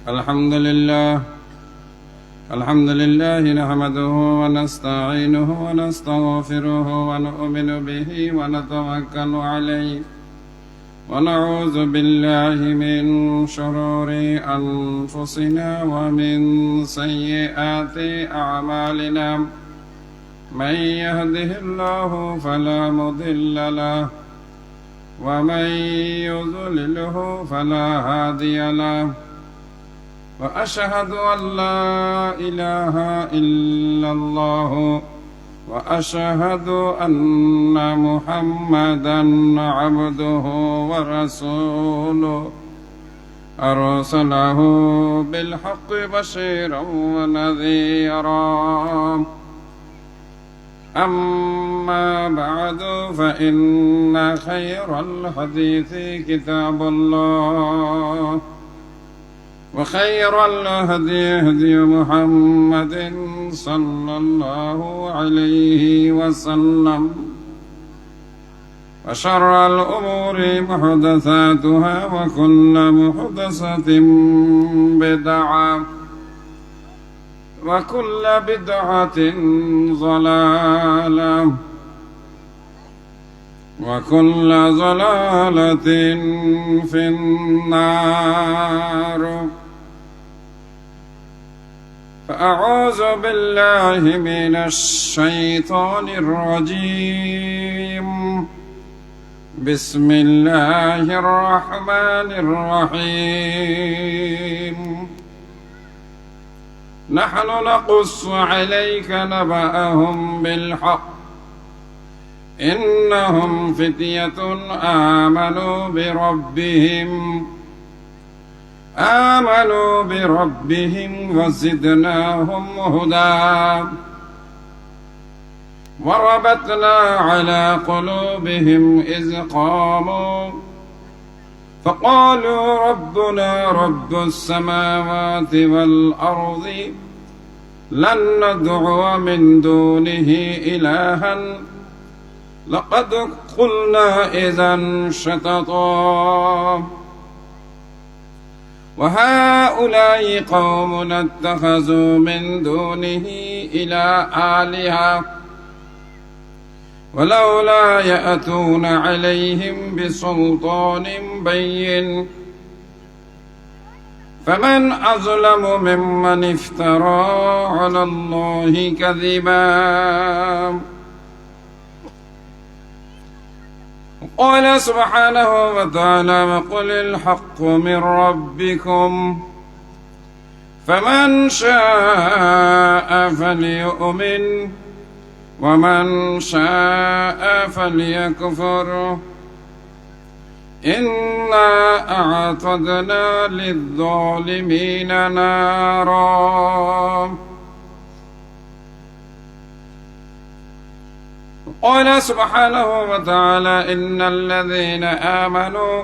الحمد لله نحمده ونستعينه ونستغفره ونؤمن به ونتوكل عليه ونعوذ بالله من شرور أنفسنا ومن سيئات أعمالنا من يهده الله فلا مضل له ومن يضلله فلا هادي له وأشهد أن لا إله إلا الله وأشهد أن محمدا عبده ورسوله أرسله بالحق بشيرا ونذيرا أما بعد فإن خير الحديث كتاب الله وخير الهدي هدي محمد صلى الله عليه وسلم وشر الأمور محدثاتها وكل محدثة بدعة وكل بدعة ضلالة وكل ضلالة في النار فأعوذ بالله من الشيطان الرجيم بسم الله الرحمن الرحيم نحن نقص عليك نبأهم بالحق إنهم فتية آمنوا بربهم وزدناهم هدى وربطنا على قلوبهم إذ قاموا فقالوا ربنا رب السماوات والأرض لن ندعو من دونه إلها لقد قلنا إذا شططا وهؤلاء قوم اتخذوا من دونه آلهة ولولا يأتون عليهم بسلطان بين فمن أظلم ممن افترى على الله كذبا قال سبحانه وتعالى وقل الحق من ربكم فمن شاء فليؤمن ومن شاء فليكفر إنا أعتدنا للظالمين نارا قال سبحانه وتعالى إن الذين آمنوا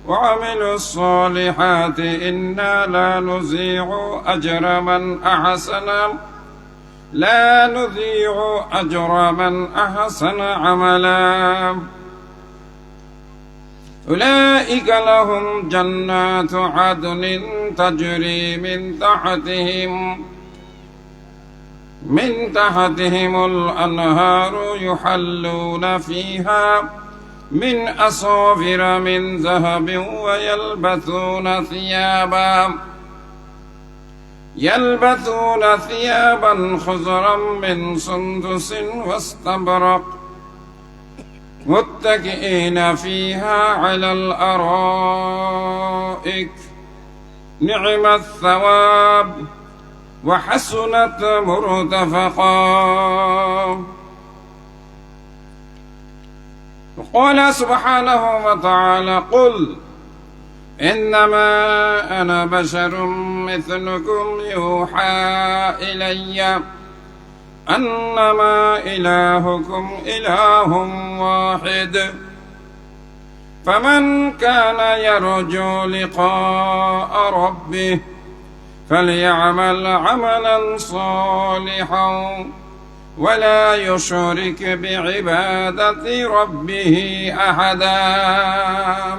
وعملوا الصالحات إنا لا نضيع أجر من أحسن عملا أولئك لهم جنات عدن تجري من تحتهم الأنهار يحلون فيها من أساور من ذهب ويلبثون ثيابا خضرا من سندس واستبرق متكئين فيها على الأرائك نعم الثواب وحسنت مرتفقا وقال سبحانه وتعالى قل إنما أنا بشر مثلكم يوحى إلي أنما إلهكم إله واحد فمن كان يرجو لقاء ربه فليعمل عملا صالحا ولا يشرك بعبادة ربه أحدا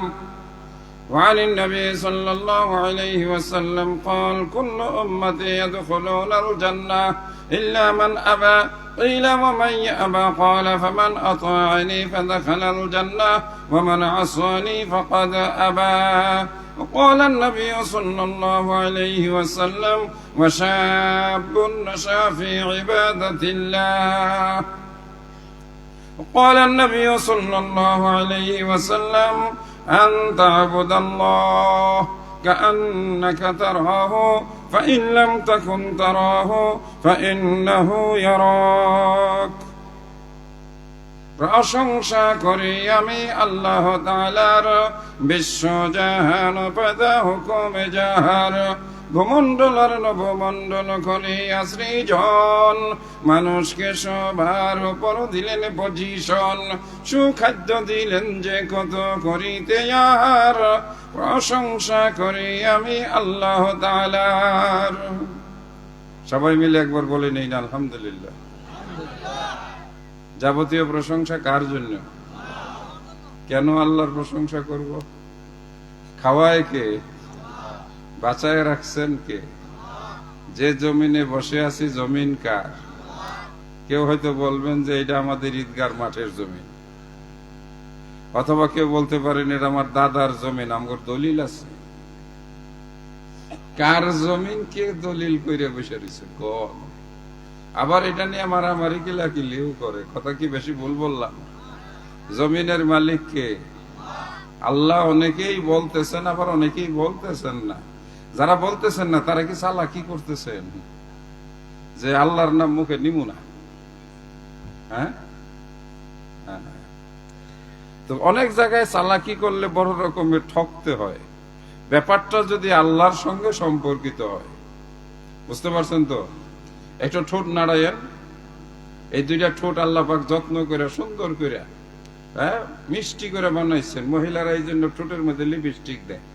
وعن النبي صلى الله عليه وسلم قال كل أمتي يدخلون الجنة إلا من أبى قيل ومن يأبى قال فمن أطاعني فدخل الجنة ومن عصاني فقد أبى وقال النبي صلى الله عليه وسلم وشاب نشأ في عبادة الله وقال النبي صلى الله عليه وسلم أن تعبد الله كأنك تراه فإن لم تكن تراه فإنه يراك প্রশংসা করি আমি আল্লাহ তাআলার বিশ্বজাহান পয়দা হুকুমে জাহার ভূমণ্ডলের নভমণ্ডল করিয়া সৃজন মানুষকে সবার উপর দিলেন পজিশন সুখাদ্য দিলেন যে কত করিতে আর প্রশংসা করি আমি আল্লাহ তাআলার। সবাই মিলে একবার বলে নেই না আলহামদুলিল্লাহ। যাবতীয় প্রশংসা কার জন্য? কেন আল্লাহর প্রশংসা করব? খাওয়ায় কে? বাঁচায় রাখছেন কে? যে জমিনে বসে আছি জমিন কার? কেউ হয়তো বলবেন যে এটা আমাদের ঈদগার মাঠের জমিন, অথবা কেউ বলতে পারেন এটা আমার দাদার জমিন, আমার দলিল আছে। কার জমিন কে দলিল করে বসে রয়েছে? আবার এটা নিয়ে মারামারি কিলাকিলিও করে। কথা কি বেশি ভুল বললাম? জমিনের মালিক কে? আল্লাহ। অনেকেই বলতেছেন, আবার অনেকেই বলতেছেন না। যারা বলতেছেন না তারা কি চালাকি করতেছেন যে আল্লাহর নাম মুখে নিমু না? হ্যাঁ, তো অনেক জায়গায় চালাকি করলে বড় রকমের ঠকতে হয়। ব্যাপারটা যদি আল্লাহর সঙ্গে সম্পর্কিত হয়, বুঝতে পারছেন তো? একটা ঠোঁট নাড়াইয়েন, এই দুইটা ঠোঁট আল্লাহ পাক যত্ন করে সুন্দর করে মিষ্টি করে বানাইছেন। মহিলারা এই জন্য ঠোঁটের মধ্যে লিপস্টিক দেয়।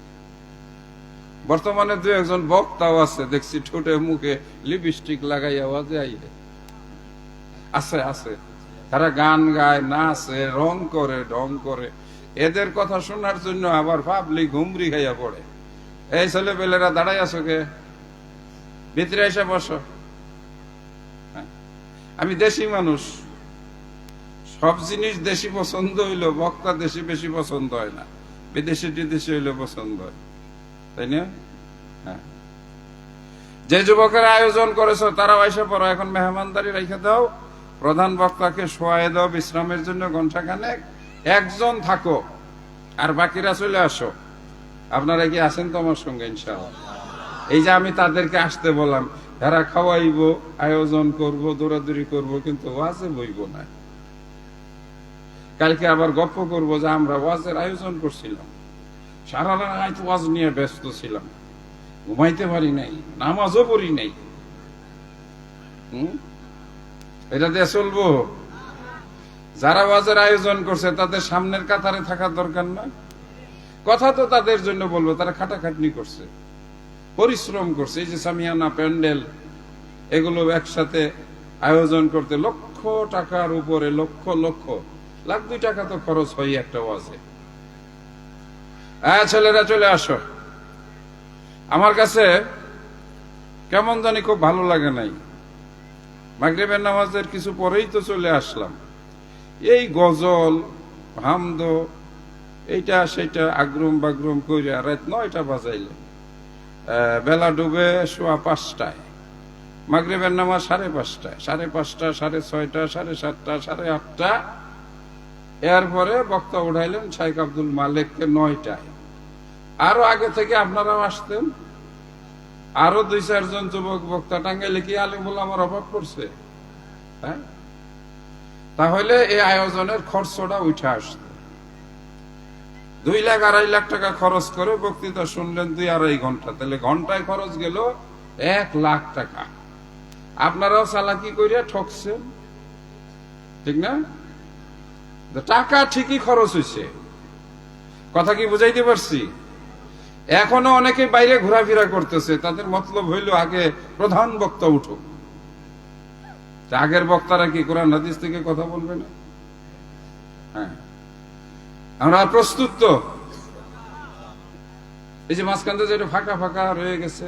বর্তমানে দু একজন বক্তাও আছে দেখছি ঠোঁটে মুখে লিপস্টিক লাগাই আওয়াজে আইলে আছে আছে। তারা গান গায়, নাচে, রং করে, ঢং করে। এদের কথা শোনার জন্য আবার পাবলিক ঘুমরি খাইয়া পড়ে। এই ছেলে পেলেরা দাঁড়াই আছো কে? ভিতরে এসে বসো। আমি দেশি মানুষ, সব জিনিস দেশি পছন্দ হইলো, বক্তা দেশি বেশি পছন্দ হয় না, বিদেশি টিদেশি হইলে পছন্দ হয়, তাই না? হ্যাঁ, যে যুবকের আয়োজন করেছো তারাও এসে পড়ো। এখন মেহমানদারি রেখে দাও, প্রধান বক্তাকে শোয়াই দাও বিশ্রামের জন্য ঘন্টাখানেক। একজন থাকো আর বাকিরা চলে আসো। আপনারা কি আছেন তো আমার সঙ্গে? ইনশাআল্লাহ। এই যে আমি তাদেরকে আসতে বললাম, এরা খাওয়াইবো, আয়োজন করব, দৌড়াদৌড়ি করব, কিন্তু ওয়াজে বইব না। কালকে আবার গপ্প করব যে আমরা ওয়াজের আয়োজন করছিলাম, সারা রাত ওয়াজ নিয়ে ব্যস্ত ছিলাম, ঘুমাইতে পারি নাই, নামাজও পড়ি নাই। এটা দিয়ে চলবো? যারা ওয়াজের আয়োজন করছে তাদের সামনের কাতারে থাকার দরকার না? কথা তো তাদের জন্য বলবো, তারা খাটাখাটনি করছে, পরিশ্রম করছে। এই যে সামিয়ানা, প্যান্ডেল, এগুলো একসাথে আয়োজন করতে লক্ষ টাকার উপরে, লক্ষ লক্ষ, লাখ 2 টাকা তো খরচ হয় একটা ওয়াজে। ছেলেরা চলে আসো। আমার কাছে কেমন জানি খুব ভালো লাগে নাই। মাগরিবের নামাজের কিছু পরেই তো চলে আসলাম। এই গজল, হামদ, এইটা সেটা আগ্রম বাগ্রম কইরা রাত 9টা বাজাইলে, বেলা ডুবে সোয়া 5টায়, মাগরিবের নামাজ 5:30টায়, 5:30, 6:30, 7:30, 8:30। এরপরে বক্তা উঠাইলেন শাইখ আব্দুল মালিককে 9টায়। আরো আগে থেকে আপনারাও আসতেন, আরো 2-4 জন যুবক বক্তা টাঙ্গাইলে কি আলিমুল আমার অভাব করছে? হ্যাঁ, তাহলে এই আয়োজনের খরচটা উঠে আসতো। 2 লাখ 2.5 লাখ টাকা খরচ করে বক্তৃতা শুনলেন 2-2.5 ঘন্টা, তাহলে ঘন্টায় খরচ গেল 1 লাখ টাকা। আপনারাও চালাকি করিয়া ঠকছেন, ঠিক না? টাকা ঠিকই খরচ হয়েছে। কথা কি বুঝাইতে পারছি? এখনো অনেকে বাইরে ঘোরাফেরা করতেছে, তাদের মতলব হইল আগে প্রধান বক্তা উঠুক। আগের বক্তারা কি কোরআন হাদিস থেকে কথা বলবে না? হ্যাঁ, আমরা প্রস্তুত তো? এই যে মাঝখানতে যেটা ফাঁকা ফাঁকা রয়ে গেছে,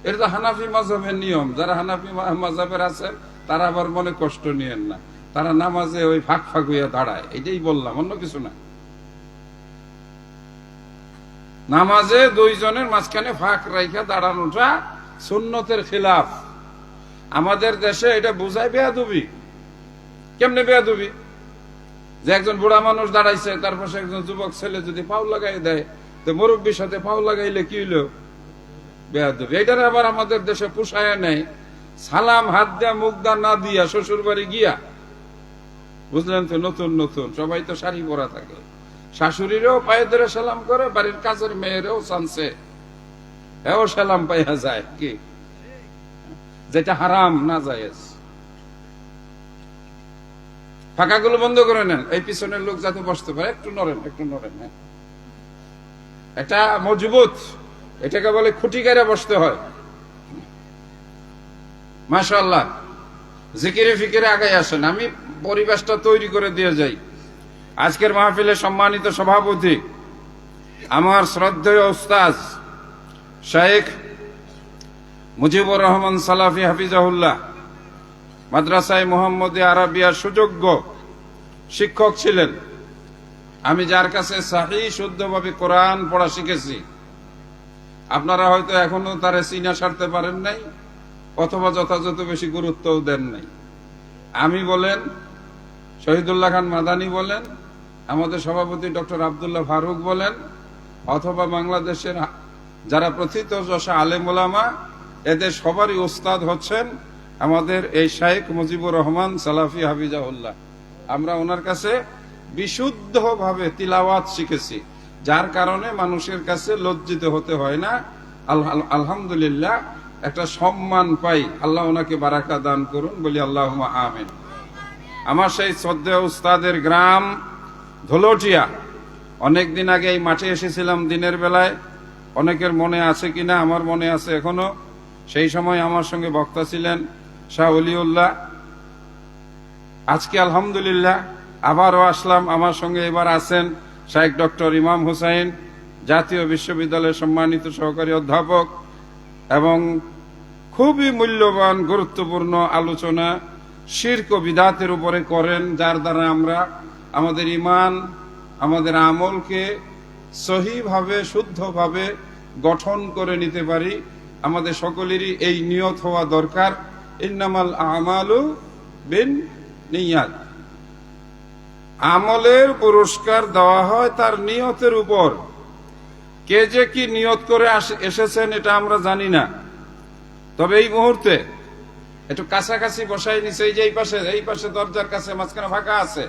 এটা তো হানাফি মাযহাবের নিয়ম। যারা হানাফি মাযহাবের আছেন তারা আবার মনে কষ্ট নিয়েন না, তারা নামাজে ওই ফাঁক ফাঁক হইয়া দাঁড়ায়, এটাই বললাম, অন্য কিছু না। নামাজে দুইজনের মাঝখানে ফাঁক রাইখা দাঁড়ানোটা সুন্নতের খিলাফ। আমাদের দেশে এটা বুঝায় বেয়াদবি। কেমনে বেয়াদবি? যে একজন বুড়া মানুষ দাঁড়াইছে, তার পাশে একজন যুবক ছেলে যদি পাও লাগাই দেয়, তো মুরব্বীর সাথে পাও লাগাইলে কি হইলো? বেয়াদবি। এটার আবার আমাদের দেশে পুষায় নেই, সালাম হাত দিয়া মুখ দা না দিয়া শ্বশুর বাড়ি গিয়া, বুঝলেন তো? নতুন নতুন সবাই তো শাড়ি পরা থাকে, শাশুড়িরও পায়ে ধরে সালাম করে, বাড়ির কাজের মেয়েরও চান্সে এও সালাম পাইয়া যায়, কি যেটা হারাম না জায়েজ। ফাঁকাগুলো বন্ধ করে নেন, এই পিছনের লোক যাতে বসতে পারে। একটু নড়েন, একটু নড়েন। হ্যাঁ, একটা মজবুত, এটাকে বলে খুঁটি গাড়া বসতে হয়। মাশাআল্লাহ, জিকিরে ফিকিরে আগাই আসেন, আমি পরিবেশটা তৈরি করে দিয়ে যাই। আজকের মাহফিলের সম্মানিত সভাপতি আমার শ্রদ্ধেয় উস্তাদ শেখ মুজিবুর রহমান সালাফি হাফিজাহুল্লাহ, মাদ্রাসায় মুহাম্মদী আরাবিয়ার সুযোগ্য শিক্ষক ছিলেন। আমি যার কাছে সহিহ শুদ্ধভাবে কোরআন পড়া শিখেছি, আপনারা হয়তো এখনো তারে চিনা সারতে পারেন নাই, অথবা যথাযথ বেশি গুরুত্বও দেন নাই। আমি বলেন, শহীদুল্লাহ খান মাদানী বলেন, আমাদের সভাপতি ডক্টর আব্দুল্লাহ ফারুক বলেন, অথবা বাংলাদেশের যারা প্রথিতযশা আলেম ওলামা, এদের সবারই উস্তাদ হচ্ছেন আমাদের এই শেখ মুজিবুর রহমান সালাফি হাফিজাহুল্লাহ। আমরা ওনার কাছে বিশুদ্ধভাবে তিলাওয়াত শিখেছি, যার কারণে মানুষের কাছে লজ্জিত হতে হয় না। আলহামদুলিল্লাহ, একটা সম্মান পাই। আল্লাহ ওনাকে বারাকা দান করুন, বলি আল্লাহুম্মা আমিন। আমার সেই শ্রদ্ধেয় উস্তাদের গ্রাম ধুলটিয়া। অনেকদিন আগে এই মাঠে এসেছিলাম দিনের বেলায়, অনেকের মনে আছে কিনা, আমার মনে আছে এখনো। সেই সময় আমার সঙ্গে বক্তা ছিলেন শাহ ওলিউল্লাহ। আজকে আলহামদুলিল্লাহ আবারও আসলাম, আমার সঙ্গে এবার আছেন শেখ ডক্টর ইমাম হুসাইন, জাতীয় বিশ্ববিদ্যালয়ের সম্মানিত সহকারী অধ্যাপক, এবং খুবই মূল্যবান গুরুত্বপূর্ণ আলোচনা শিরক ও বিদআতের উপরে করেন, যার দ্বারা আমরা আমাদের ঈমান, আমাদের আমলকে সহিভাবে শুদ্ধভাবে গঠন করে নিতে পারি। আমাদের সকলেরই এই নিয়ত হওয়া দরকার, ইন্নামাল আমালু বিন্নিয়াত। আমলের পুরস্কার দেওয়া হয় তার নিয়তের উপর। কে যে কি নিয়ত করে এসেছেন এটা আমরা জানি না, তবে এই মুহূর্তে একটু কাছাকাছি বসাই নিছে, এই পাশে দরজার কাছে মাঝখানে ফাঁকা আছে,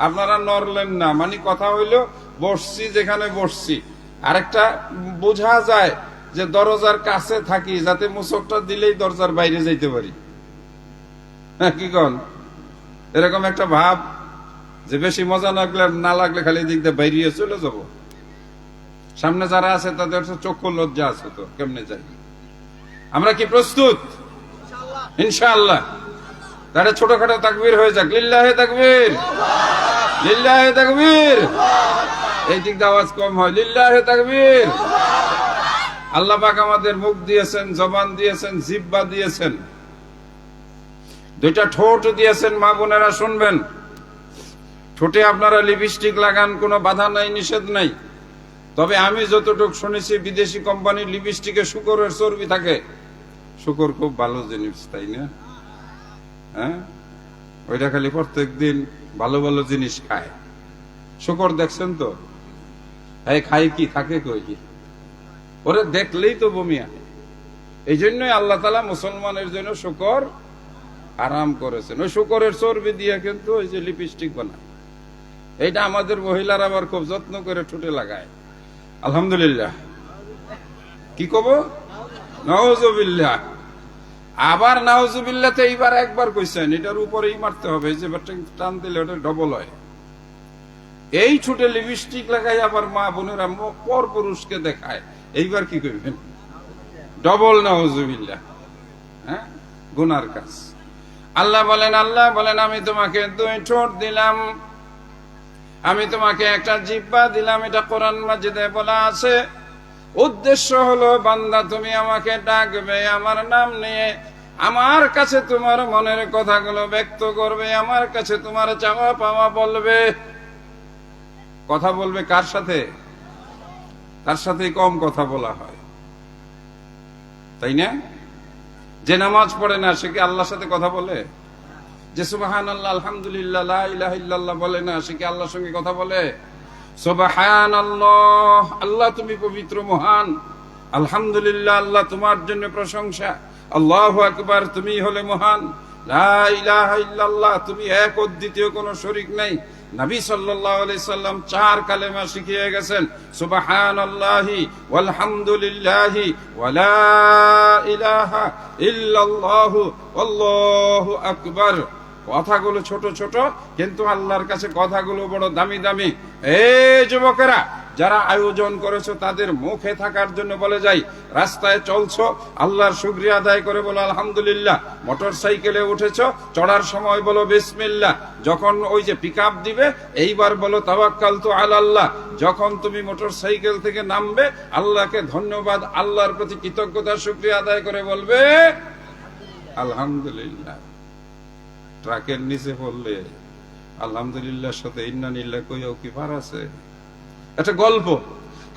আপনারা নড়লেন না, মানে কথা হইল বসছি যেখানে বসছি। আরেকটা বোঝা যায় যে দরজার কাছে থাকি, যাতে মুসকটা দিলেই দরজার বাইরে যাইতে পারি। কি কন? এরকম একটা ভাব যে বেশি মজা না লাগলে খালি দিক দিয়ে বাইরে চলে যাব। সামনে যারা আছে তাদের চক্ষু লজ্জা আছে, তো কেমনে যাই? আমরা কি প্রস্তুত? ইনশাআল্লাহ। তাহলে ছোটখাটো তাকবীর হয়ে যাক, লিল্লাহে তাকবীর, লিল্লাহে তাকবীর। এই দিক দিয়ে আওয়াজ কম হয়, লিল্লাহে তাকবীর। আল্লাহ পাক আমাদের মুখ দিয়েছেন, জবান দিয়েছেন, জিহ্বা দিয়েছেন, দুইটা ঠোঁট দিয়েছেন। মা বোনেরা শুনবেন, ঠোঁটে আপনারা লিপস্টিক লাগান, কোনো বাধা নাই, নিষেধ নাই। তবে আমি যতটুকু শুনেছি, বিদেশি কোম্পানির লিপস্টিকে শুকরের চর্বি থাকে। শুকর খুব ভালো জিনিস, তাই না? হ্যাঁ, ওইটা খালি প্রত্যেকদিন ভালো ভালো জিনিস খায়। শুকর দেখছেন তো? এই খাই কি, থাকে কই কি? ওরে দেখলেই তো বমি আনে। এই জন্যই আল্লাহ তাআলা মুসলমানের জন্য শুকর আরাম করেছেন। ওই শুকরের চর্বি দিয়ে কিন্তু ওই যে লিপস্টিক বানায়। এইটা আমাদের মহিলারা আবার খুব যত্ন করে ঠোঁটে লাগায়। আলহামদুলিল্লাহ। কি কব? নাউজুবিল্লাহ। আবার নাউজুবিল্লাহতে এইবার একবার কইছেন, এটার উপরেই মারতে হবে, যে টান দিলে ওটা ডবল হয়। এই ঠোঁটে লিপস্টিক লাগাই আবার মা বোনেরা পর পুরুষকে দেখায়, এইবার কি করবেন? ডবল নাউজুবিল্লাহ। হ্যাঁ, গুনার কাজ। আল্লাহ বলেন আমি তোমাকে দুই ঠোঁট দিলাম, আমি তোমাকে একটা জিহ্বা দিলাম। এটা কোরআন মাজিদে বলা আছে। উদ্দেশ্য হলো বান্দা তুমি আমাকে ডাকবে আমার নাম নিয়ে, আমার কাছে তোমার মনের কথাগুলো ব্যক্ত করবে, আমার কাছে তোমার চাওয়া পাওয়া বলবে। কথা বলবে কার সাথে? তার সাথে কম কথা বলা হয়, তাই না? যে নামাজ পড়ে না সে কি আল্লাহর সাথে কথা বলে? যে সুবহানাল্লাহ আলহামদুলিল্লাহ লা ইলাহা ইল্লাল্লাহ বলে না সে কি আল্লাহর সঙ্গে কথা বলে? সুবহানাল্লাহ, আল্লাহ তুমি পবিত্র মহান, আলহামদুলিল্লাহ আল্লাহ তোমার জন্য প্রশংসা, আল্লাহু আকবার তুমি হলে মহান, লা ইলাহা ইল্লাল্লাহ তুমি এক ও দ্বিতীয় কোনো শরীক নাই। নবী সাল্লাল্লাহু আলাইহি সাল্লাম 4 কালেমা শিখিয়ে গেছেন, সুবহানাল্লাহি ওয়াল হামদুলিল্লাহি ওয়া লা ইলাহা ইল্লাল্লাহু আল্লাহু আকবার। কথাগুলো ছোট ছোট কিন্তু আল্লাহর কাছে কথাগুলো বড় দামি দামি। এই যুবকেরা যারা আয়োজন করেছো তাদের মুখে থাকার জন্য বলে যাই, রাস্তায় চলছো আল্লাহর শুকরিয়া আদায় করে বলো আলহামদুলিল্লাহ, মোটর সাইকেলে উঠেছো চড়ার সময় বলো বিসমিল্লাহ, যখন ওই যে পিকআপ দিবে এইবার বলো তাওয়াক্কালতু আলাল্লাহ, যখন তুমি মোটর সাইকেল থেকে নামবে আল্লাহকে ধন্যবাদ, আল্লাহর প্রতি কৃতজ্ঞতা শুকরিয়া আদায় করে বলবে আলহামদুলিল্লাহ। ট্রাকের নিচে পড়লে আলহামদুলিল্লাহর সাথে ইন্না লিল্লাহি কইও কি পার আছে? এটা গল্প,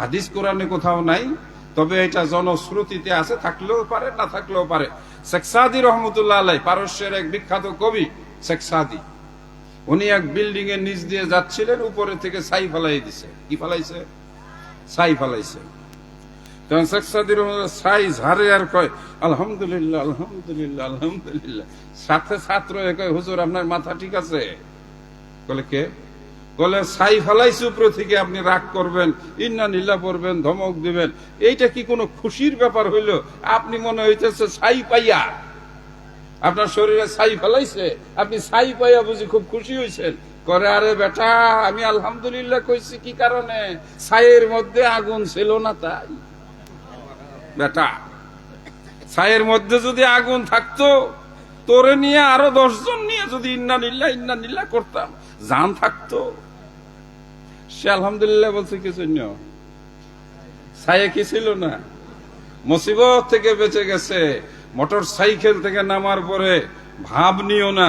হাদিস কোরআনে কোথাও নাই, তবে এটা জনশ্রুতিতে আছে, থাকলেও পারে না থাকলেও পারে। শেখ সাদি রহমতুল্লাহ আলাই, পারস্যের এক বিখ্যাত কবি শেখ সাদি, উনি এক বিল্ডিং এর নিচ দিয়ে যাচ্ছিলেন, উপরে থেকে ছাই ফেলাই দিছে। কি ফেলাইছে? ছাই ফেলাইছে। তখন শেখ সাদি রহমতুল্লাহ ছাই ঝাড়ে আর কয় আলহামদুলিল্লাহ আলহামদুলিল্লাহ আলহামদুলিল্লাহ। সাথে ছাত্র কয় হুজুর আপনার মাথা ঠিক আছে? বলে কে? বলে ছাই ফেলাইছে উপরে থেকে, আপনি রাগ করবেন, ইন্না লিল্লাহ পড়বেন, ধমক দিবেন, এইটা কি কোনো খুশির ব্যাপার হইল? আপনি মনে হইতেছে ছাই পাইয়া আপনার শরীরে ছাই ফেলাইছে, আপনি ছাই পাইয়া বুঝি খুব খুশি হয়েছেন? করে আরে বেটা আমি আলহামদুলিল্লাহ কইছি কি কারণে? ছাইয়ের মধ্যে আগুন ছিল না তাই। বেটা ছাইয়ের মধ্যে যদি আগুন থাকতো, তোরে নিয়ে আরো 10 জন নিয়ে যদি ইন্না লিল্লাহ করতাম, জান থাকতো। সে আলহামদুলিল্লাহ বলছে কি জন্য? ছায়ে কি ছিল না? মুসিবত থেকে বেঁচে গেছে। মোটর সাইকেল থেকে নামার পরে ভাব নিও না,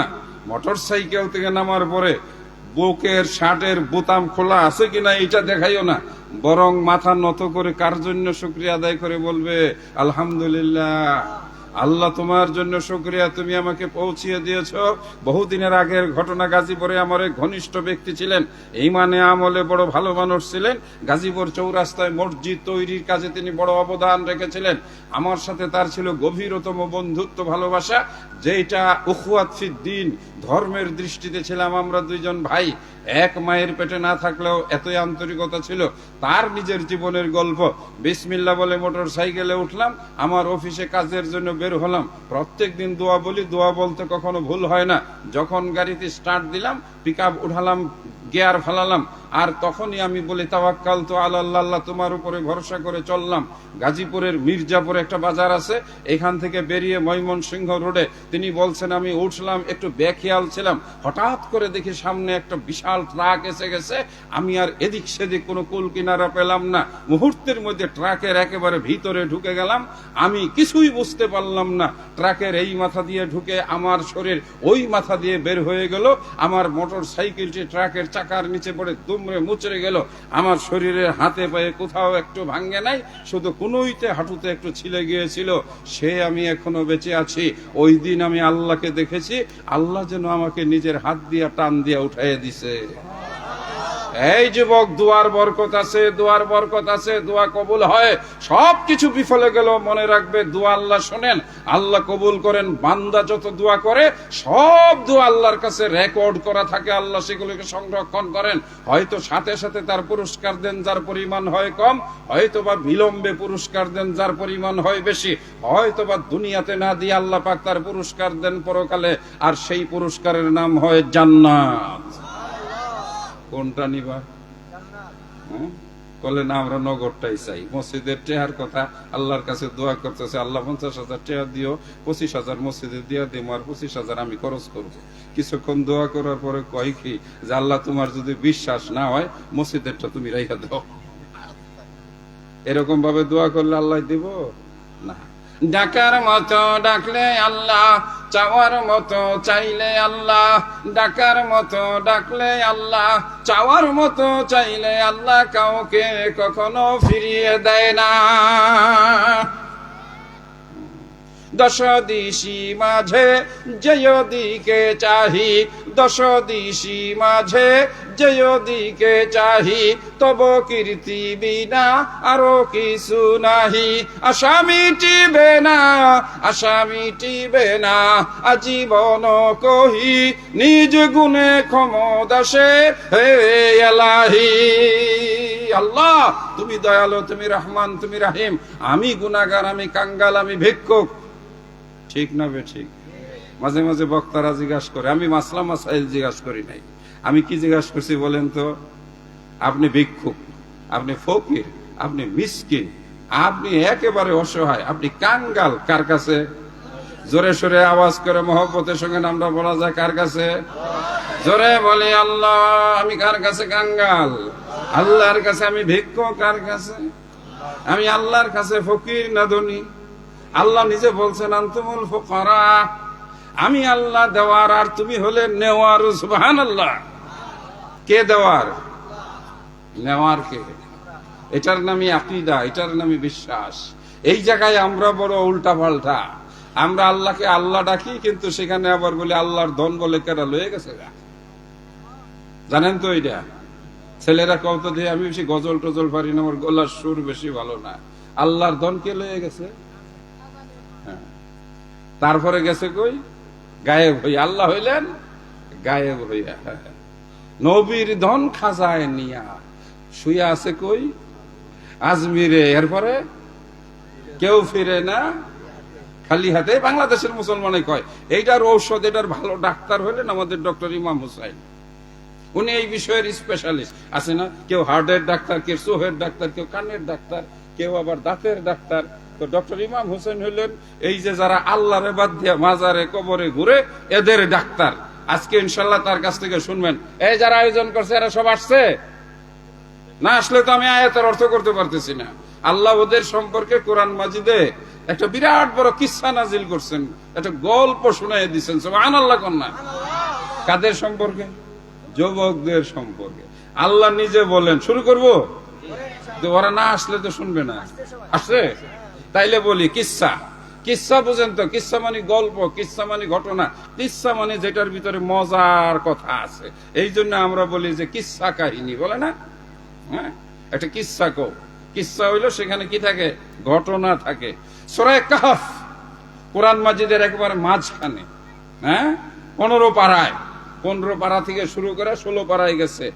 মোটর সাইকেল থেকে নামার পরে বুকের শার্টের বোতাম খোলা আছে কিনা এটা দেখাইও না, বরং মাথা নত করে কার জন্য শুকরিয়া আদায় করে বলবে আলহামদুলিল্লাহ, আল্লাহ তোমার জন্য শুকরিয়া, তুমি আমাকে পৌঁছিয়ে দিয়েছো। বহুদিনের আগের ঘটনা, গাজীপুরে আমার এক ঘনিষ্ঠ ব্যক্তি ছিলেন, ঈমানে আমলে বড় ভালো মানুষ ছিলেন। গাজীপুর চৌরাস্তায় মসজিদ তৈরির কাজে তিনি বড় অবদান রেখেছিলেন। আমার সাথে তার ছিল গভীরতম বন্ধুত্ব ভালোবাসা, যেটা উখওয়াত ফিদ্দিন, ধর্মের দৃষ্টিতে ছিলাম আমরা দুইজন ভাই। এক মায়ের পেটে না থাকলেও এতই আন্তরিকতা ছিল। তার নিজের জীবনের গল্প। বিসমিল্লাহ বলে মোটর সাইকেলে উঠলাম, আমার অফিসে কাজের জন্য বের হলাম। প্রত্যেক দিন দোয়া বলি, দোয়া বলতে কখনো ভুল হয় না। যখন গাড়িতে স্টার্ট দিলাম, পিকআপ উঠালাম, গিয়ার ফেলালাম, আর তখনই আমি বলি তাওয়াক্কালতু আলাল্লাহ, আল্লাহ তোমার উপরে ভরসা করে চললাম। গাজীপুরের মির্জাপুরে একটা বাজার আছে, এখান থেকে বেরিয়ে ময়মনসিংহ রোডে তিনি বলছেন আমি উঠলাম, একটু বেখেয়াল ছিলাম, হঠাৎ করে দেখি সামনে একটা বিশাল ট্রাক এসে গেছে। আমি আর এদিক সেদিক কোনো কুল কিনারা পেলাম না, মুহূর্তের মধ্যে ট্রাকের একেবারে ভিতরে ঢুকে গেলাম। আমি কিছুই বুঝতে পারলাম না, ট্রাকের এই মাথা দিয়ে ঢুকে আমার শরীর ওই মাথা দিয়ে বের হয়ে গেল। আমার মোটর সাইকেলটি ট্রাকের চাকার নিচে পড়ে দুমড়ে মুচড়ে গেল। আমার শরীরের হাতে পায়ে কোথাও একটু ভাঙ্গে নাই, শুধু কোনোইতে হাঁটুতে একটু ছিলে গিয়েছিল। সে আমি এখনো বেঁচে আছি। ওই দিন আমি আল্লাহকে দেখেছি, আল্লাহ যেন আমাকে নিজের হাত দিয়া টান দিয়া উঠাইয়া দিছে। এই যুবক, দোয়ার বরকত আছে, দোয়ার বরকত আছে, দোয়া কবুল হয়। সবকিছু বিফলে গেল মনে রাখবে দোয়া আল্লাহ শোনেন, আল্লাহ কবুল করেন। বান্দা যত দোয়া করে সব দোয়া আল্লাহর কাছে রেকর্ড করা থাকে, আল্লাহ সেগুলোকে সংরক্ষণ করেন। হয়তো সাথে সাথে তার পুরস্কার দেন যার পরিমাণ হয় কম, হয়তো বা বিলম্বে পুরস্কার দেন যার পরিমাণ হয় বেশি, হয়তো বা দুনিয়াতে না দিয়ে আল্লাহ পাক তার পুরস্কার দেন পরকালে, আর সেই পুরস্কারের নাম হয় জান্নাত। কোনটা নিবা? বলে না আমরা নগরটাই চাই। মসজিদের টেহার কথা আল্লাহর কাছে দোয়া করতেছে, আল্লাহ 50,000 টেহা দিও, 25,000 মসজিদে দিয়ে দিও, আর 25,000 আমি খরচ করবো। কিছুক্ষণ দোয়া করার পরে কয় কি যে আল্লাহ তোমার যদি বিশ্বাস না হয় মসজিদেরটা তুমি রাইখা দাও। এরকম ভাবে দোয়া করলে আল্লাহ দিব না। ডাকার মতো ডাকলে আল্লাহ, চাওয়ার মতো চাইলে আল্লাহ। ডাকার মতো ডাকলে আল্লাহ, চাওয়ার মতো চাইলে আল্লাহ কাউকে কখনো ফিরিয়ে দেয় না। দশ দিশি মাঝে যেয় দিকে চাহি, দশ দিশি মাঝে যেয় দিকে চাহি, তব কীর্তি বিনা আরো কিছু নাহি। আশা মিটিবে না, আশা মিটিবে না, আজীবন কহি নিজ গুণে ক্ষমদাসে হে এলাহি। আল্লাহ তুমি দয়ালু, তুমি রহমান, তুমি রাহিম, আমি গুনাহগার, আমি কাঙ্গাল, আমি ভিক্ষুক। ঠিক না বে ঠিক? মাঝে মাঝে বক্তারা জিজ্ঞাসা করে, আমি মাসলা মাসাইল জিজ্ঞাসা করি নাই, আমি কি জিজ্ঞাসা করছি বলেন তো? আপনি ভিক্ষুক, আপনি ফকির, আপনি মিসকিন, আপনি একেবারে অসহায়, আপনি কাঙ্গাল কার কাছে? জোরে সোরে আওয়াজ করে মহব্বতের সঙ্গে নামটা বলা যায় কার কাছে? জোরে বলি আল্লাহ। আমি কার কাছে কাঙ্গাল? আল্লাহর কাছে। আমি ভিক্ষুক কার কাছে? আমি আল্লাহর কাছে ফকির না ধনী? আল্লাহ নিজে বলছেন আনতুমুল ফুকারা, আমি আল্লাহ দেওয়ার আর তুমি হলে নেওয়ার। সুবহানাল্লাহ। কে দেওয়ার? নেওয়ার কে? এটার নামই আকীদা, এটার নামই বিশ্বাস। এই জায়গায় আমরা বড় উল্টা পাল্টা। আমরা আল্লাহকে আল্লাহ ডাকি, কিন্তু সেখানে আবার বলি আল্লাহর ধন বলে কেরা লয়ে গেছে। জানেন তো এইটা? ছেলেরা কত দিয়ে, আমি বেশি গজল টজল পারি না, আমার গলার সুর বেশি ভালো না। আল্লাহর ধন কে লয়ে গেছে? তারপরে গেছে কই? গায়েব হইয়া। আল্লাহ হইলেন গায়েব হইয়া। নবীর ধন খাজায় নিয়া শুয়ে আছে কই? আজমিরে। এরপরে কেউ ফিরে না খালি হাতে। বাংলাদেশের মুসলমানে কয় এইটার ঔষধ, এটার ভালো ডাক্তার হইলেন আমাদের ডক্টর ইমাম হুসাইন। উনি এই বিষয়ের স্পেশালিস্ট। আছে না, কেউ হার্টের ডাক্তার, কেউ চোখের ডাক্তার, কেউ কানের ডাক্তার, কেউ আবার দাঁতের ডাক্তার। তো ডক্টর ইমাম হোসেন হইলেন এই যে যারা আল্লাহরে বাদ দিয়া মাজারে কবরে ঘুরে এদের ডাক্তার। আজকে ইনশাল্লাহ তার কাছ থেকে শুনবেন। এই যারা আয়োজন করছে এরা সব আসছে না? আসলে তো আমি আয়াতের অর্থ করতে পারতেছি না। আল্লাহ ওদের সম্পর্কে কোরআন মাজিদে একটা বিরাট বড় কিসসা নাজিল করছেন, একটা গল্প শুনাই দিচ্ছেন। সুবহানাল্লাহ কন্যা। কাদের সম্পর্কে? যুবকদের সম্পর্কে। আল্লাহ নিজে বলেন। শুরু করব? ওরা না আসলে তো শুনবে না। আসছে? তাইলে বলি কিসসা। কিসসা বুঝেন তো? কিসসা মানে গল্প, কিসসা মানে ঘটনা, কিসসা মানে যেটার ভিতরে মজার কথা আছে। এই জন্য আমরা বলি যে কিসসা কাহিনী, বলে না? হ্যাঁ, একটা কিসসা কও। কিসসা হইলো সেখানে কি থাকে? ঘটনা থাকে। সূরা কাহফ কোরআন মাজিদের একেবারে মাঝখানে, হ্যাঁ, 15 পারায়। 15 পারা থেকে শুরু করে 16 পারায় গেছে।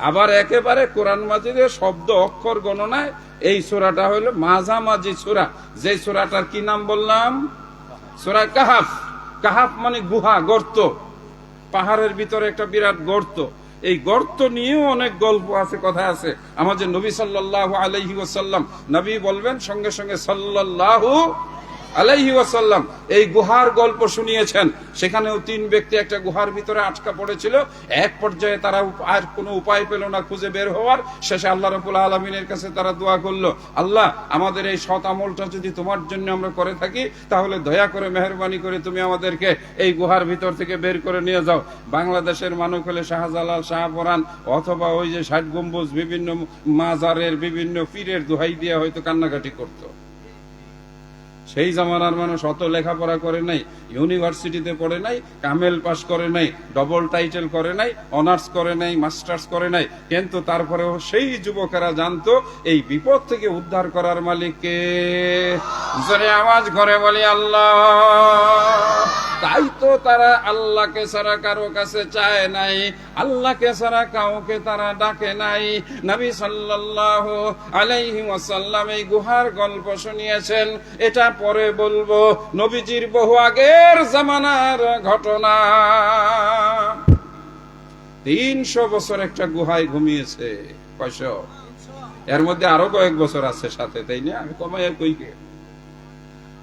আবার একেবারে কোরআন মাজিদের শব্দ অক্ষর গণনায় এই সূরাটা হলো মাঝামাঝি সূরা। যে সূরাটার কি নাম বললাম? সূরা কাহফ। কাহফ মানে গুহা, গর্ত। পাহাড়ের ভিতরে একটা বিরাট গর্ত। এই গর্ত নিয়েও অনেক গল্প আছে, কথা আছে। আমাদের নবী সাল্লাল্লাহু আলাইহি ওয়াসাল্লাম, নবী বলবেন সঙ্গে সঙ্গে সাল্লাল্লাহু আলাইহি ওয়াসাল্লাম এই গুহার গল্প শুনিয়েছেন। সেখানেও 3 ব্যক্তি একটা গুহার ভিতরে আটকা পড়েছিল। এক পর্যায়ে তারা আর কোনো উপায় পেল না খুঁজে বের হওয়ার। শেষে আল্লাহ রাব্বুল আলামিনের কাছে তারা দোয়া করলো, আল্লাহ আমাদের এই সৎ আমলটা যদি তোমার জন্য আমরা করে থাকি, তাহলে দয়া করে মেহেরবানি করে তুমি আমাদেরকে এই গুহার ভিতর থেকে বের করে নিয়ে যাও। বাংলাদেশের মানুষ হলে শাহজালাল, শাহপরান অথবা ওই যে 60 গম্বুজ বিভিন্ন মাজারের বিভিন্ন পীরের দোহাই দিয়ে হয়তো কান্নাকাটি করতো। সেই জামানার মানুষ অত লেখাপড়া করে নাই, ইউনিভার্সিটিতে পড়ে নাই, কামেল পাস করে নাই, ডবল টাইটেল করে নাই, অনার্স করে নাই, মাস্টার্স করে নাই, কিন্তু তারপরেও সেই যুবকেরা জানতো এই বিপদ থেকে উদ্ধার করার মালিককে। জোরে আওয়াজ করে বলি আল্লাহ। তাই তো তারা আল্লাহকে ছাড়া কারো কাছে চায় নাই, আল্লাহকে ছাড়া কাউকে তারা ডাকে নাই। নবী সাল্লাল্লাহু আলাইহি ওয়াসাল্লাম এই গুহার গল্প শুনিয়েছেন। এটা পরে বলবো, নবীজির বহু আগের জামানার ঘটনা। 300 বছর একটা গুহায় ঘুমিয়েছে। কয়শো? এর মধ্যে আরো কয়েক বছর আছে সাথে, তাই না? আমি কমাই কইকে।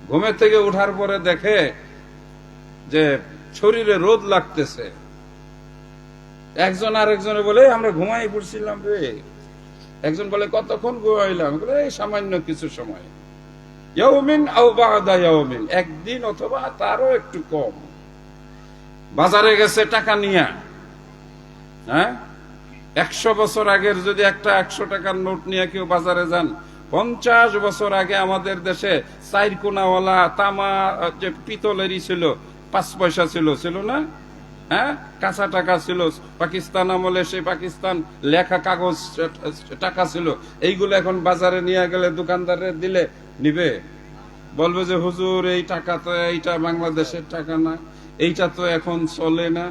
ঘুমের থেকে উঠার পরে দেখে যে শরীরে রোদ লাগতেছে। একজন আরেকজনে বলে আমরা ঘুমাই পড়ছিলাম রে, একজন বলে কতক্ষণ ঘুমাইলাম, এই সামান্য কিছু সময়, ইয়াউমিন আও বা'দা ইয়াউমিন, একদিন অথবা তারও একটু কম। বাজারে গেছে টাকা নিয়ে, হ্যাঁ 100 বছর আগের যদি একটা 100 টাকার নোট নিয়ে কেউ বাজারে যান, 50 বছর আগে আমাদের দেশে 4 কোনাওয়ালা তামা যে পিতলেরই ছিল, 5 পয়সা ছিল না, হ্যাঁ কাঁচা টাকা ছিল। পাকিস্তান আমলে সেই পাকিস্তান লেখা কাগজ টাকা ছিল। এইগুলো এখন বাজারে নিয়ে গেলে দোকানদারের দিলে নিবে, বলবে যে হুজুর এই টাকা তো, এইটা বাংলাদেশের টাকা না, এইটা তো এখন চলে না।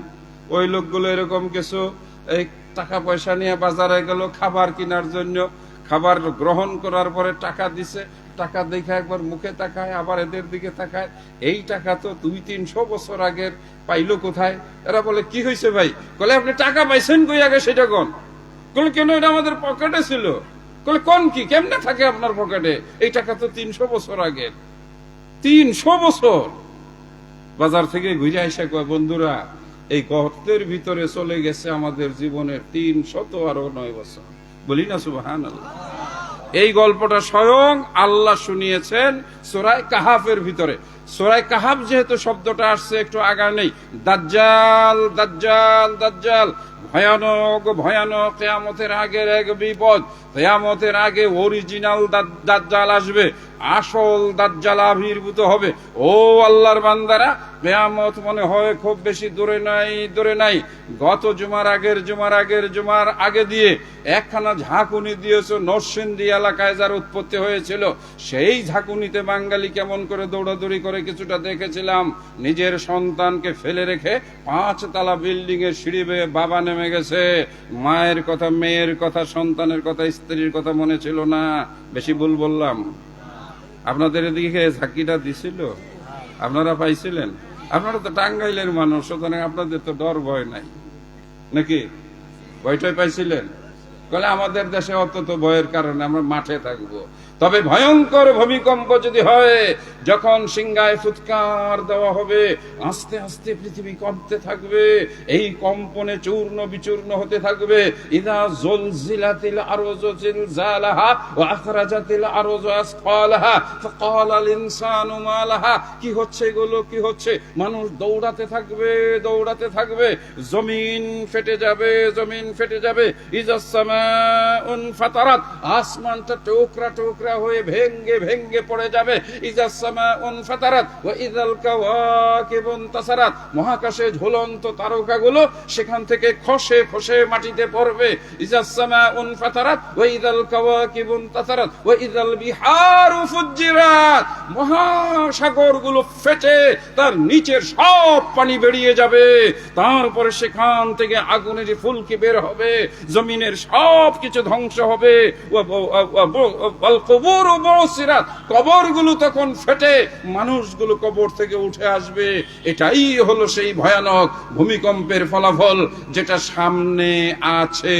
ওই লোকগুলো এরকম কিছু এই টাকা পয়সা নিয়ে বাজারে গেল খাবার কেনার জন্য, খাবার গ্রহণ করার পরে টাকা দিছে, টাকা দেখে একবার মুখে তাকায়, আবার এদের দিকে তাকায়, এই টাকা তো 200-300 বছর আগের, পাইলো কোথায়? এরা বলে কি হয়েছে ভাই? বলে আপনি টাকা পাইছেন কই আগে সেটা কোন? বলে কেন, এটা আমাদের পকেটে ছিল। বলে কোন কি, কেমনে থাকে আপনার পকেটে? এই টাকা তো 300 বছর আগের। 300 বছর! বাজার থেকে ঘুরে এসে কয়, বন্ধুরা এই গর্তের ভিতরে চলে গেছে আমাদের জীবনের 309 বছর। বলি না সুবহানাল্লাহ। এই গল্পটা স্বয়ং আল্লাহ শুনিয়েছেন সূরা কাহাফের ভিতরে। সূরা কাহাফ যেহেতু শব্দটা আসছে একটু আগা নেই, দাজ্জাল দাজ্জাল দাজ্জাল, ভয়ানক ভয়ানক, কিয়ামতের আগের এক বিপদ। কিয়ামতের আগে অরিজিনাল দাজ্জাল আসবে, আসল দাজ্জাল আবির্ভূত হবে। ও আল্লাহর বান্দারা, কিয়ামত মনে হয় খুব বেশি দূরে নাই। গত জুমার জুমার আগে দিয়ে একখানা ঝাঁকুনি দিয়েছে নরসিংদী এলাকায় যার উৎপত্তি হয়েছিল। সেই ঝাঁকুনিতে বাঙালি কেমন করে দৌড়াদৌড়ি করে কিছুটা দেখেছিলাম। নিজের সন্তানকে ফেলে রেখে 5 তলা বিল্ডিং এর সিঁড়ি বেয়ে বাবা নেমে গেছে। মায়ের কথা, মেয়ের কথা, সন্তানের কথা, স্ত্রীর কথা মনে ছিল না। বেশি ভুল বললাম? আপনাদের এদিকে ঝাঁকিটা দিছিল? আপনারা পাইছিলেন? আপনারা তো টাঙ্গাইলের মানুষ, সুতরাং আপনাদের তো ডর ভয় নাই নাকি? ভয়টাই পাইছিলেন? বলে আমাদের দেশে অত তো ভয়ের কারণে আমরা মাঠে থাকবো। তবে ভয়ঙ্কর ভূমিকম্প যদি হয়, যখন সিংহায় ফুৎকার দেওয়া হবে, আস্তে আস্তে পৃথিবী কম্পতে থাকবে, এই কম্পনে চূর্ণ বিচূর্ণ হতে থাকবে। ইদা জুলজিলাতিল আরজু জিলজালাহা ওয়া আখরাজাতিল আরজু আসফালাহা ফাকালাল ইনসানু মা লাহা। কি হচ্ছে এগুলো, কি হচ্ছে? মানুষ দৌড়াতে থাকবে, জমিন ফেটে যাবে। ইজাস সামাউন ফাতারাত, আসমানটা টুকরা হয়ে ভেঙ্গে পড়ে যাবে। ইজাস সামাউন ফাতারাত ওয়া ইযাল কাওয়াকিবু ইনতাসারাত, মহাকাশে ঝুলন্ত তারকাগুলো সেখান থেকে খসে মাটিতে পড়বে। ইজাস সামাউন ফাতারাত ওয়া ইযাল কাওয়াকিবু ইনতাসারাত ওয়া ইযাল বিহারু ফুজ্জিরাত, মহাসাগরগুলো ফেটে তার নিচের সব পানি বেরিয়ে যাবে। তারপরে সেখান থেকে আগুনের ফুলকি বের হবে, জমিনের সব কিছু ধ্বংস হবে। কবরগুলো তখন ফেটে মানুষগুলো কবর থেকে উঠে আসবে। এটাই হলো সেই ভয়ানক ভূমিকম্পের ফলাফল যেটা সামনে আছে।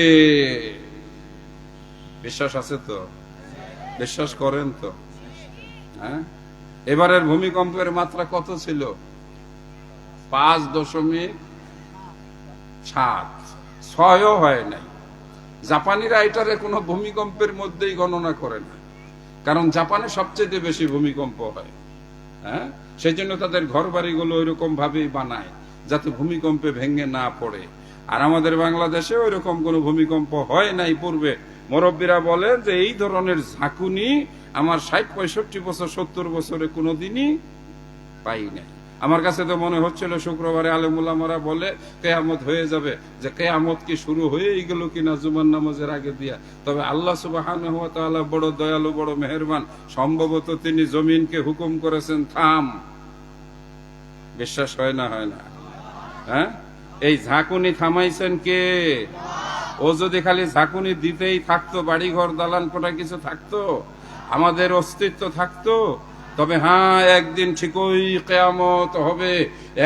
বিশ্বাস আছে তো? বিশ্বাস করেন তো? হ্যাঁ, এবারের ভূমিকম্পের মাত্রা কত ছিল? 5.7, 6ও হয় নাই। জাপানিরা এটারে কোনো ভূমিকম্পের মধ্যেই গণনা করে না, কারণ জাপানে সবচেয়ে বেশি ভূমিকম্প হয়। হ্যাঁ, সেই জন্য তাদের ঘর বাড়িগুলো ওইরকম ভাবেই বানায় যাতে ভূমিকম্পে ভেঙে না পড়ে। আর আমাদের বাংলাদেশে ওইরকম কোনো ভূমিকম্প হয় নাই পূর্বে। মুরব্বীরা বলেন যে এই ধরনের ঝাঁকুনি আমার 60-65 বছর 70 বছরে কোনোদিনই পাই নাই। আমার কাছে তো মনে হচ্ছিল শুক্রবারে আলেম উলামারা বলে কিয়ামত হয়ে যাবে, যে কিয়ামত কি শুরু হয়েই গেল কিনা জুমার নামাজের আগে দিয়া। তবে আল্লাহ সুবহানাহু ওয়া তাআলা বড় দয়ালু, বড় মেহেরবান, সম্ভবত তিনি জমিনকে হুকুম করেছেন থাম। বিশ্বাস হয় না? হ্যাঁ, এই ঝাঁকুনি থামাইছেন কে? ও যদি খালি ঝাঁকুনি দিতেই থাকতো, বাড়ি ঘর দালান কোটা কিছু থাকতো, আমাদের অস্তিত্ব থাকতো, তবে হ্যাঁ, একদিন ঠিকই কিয়ামত হবে,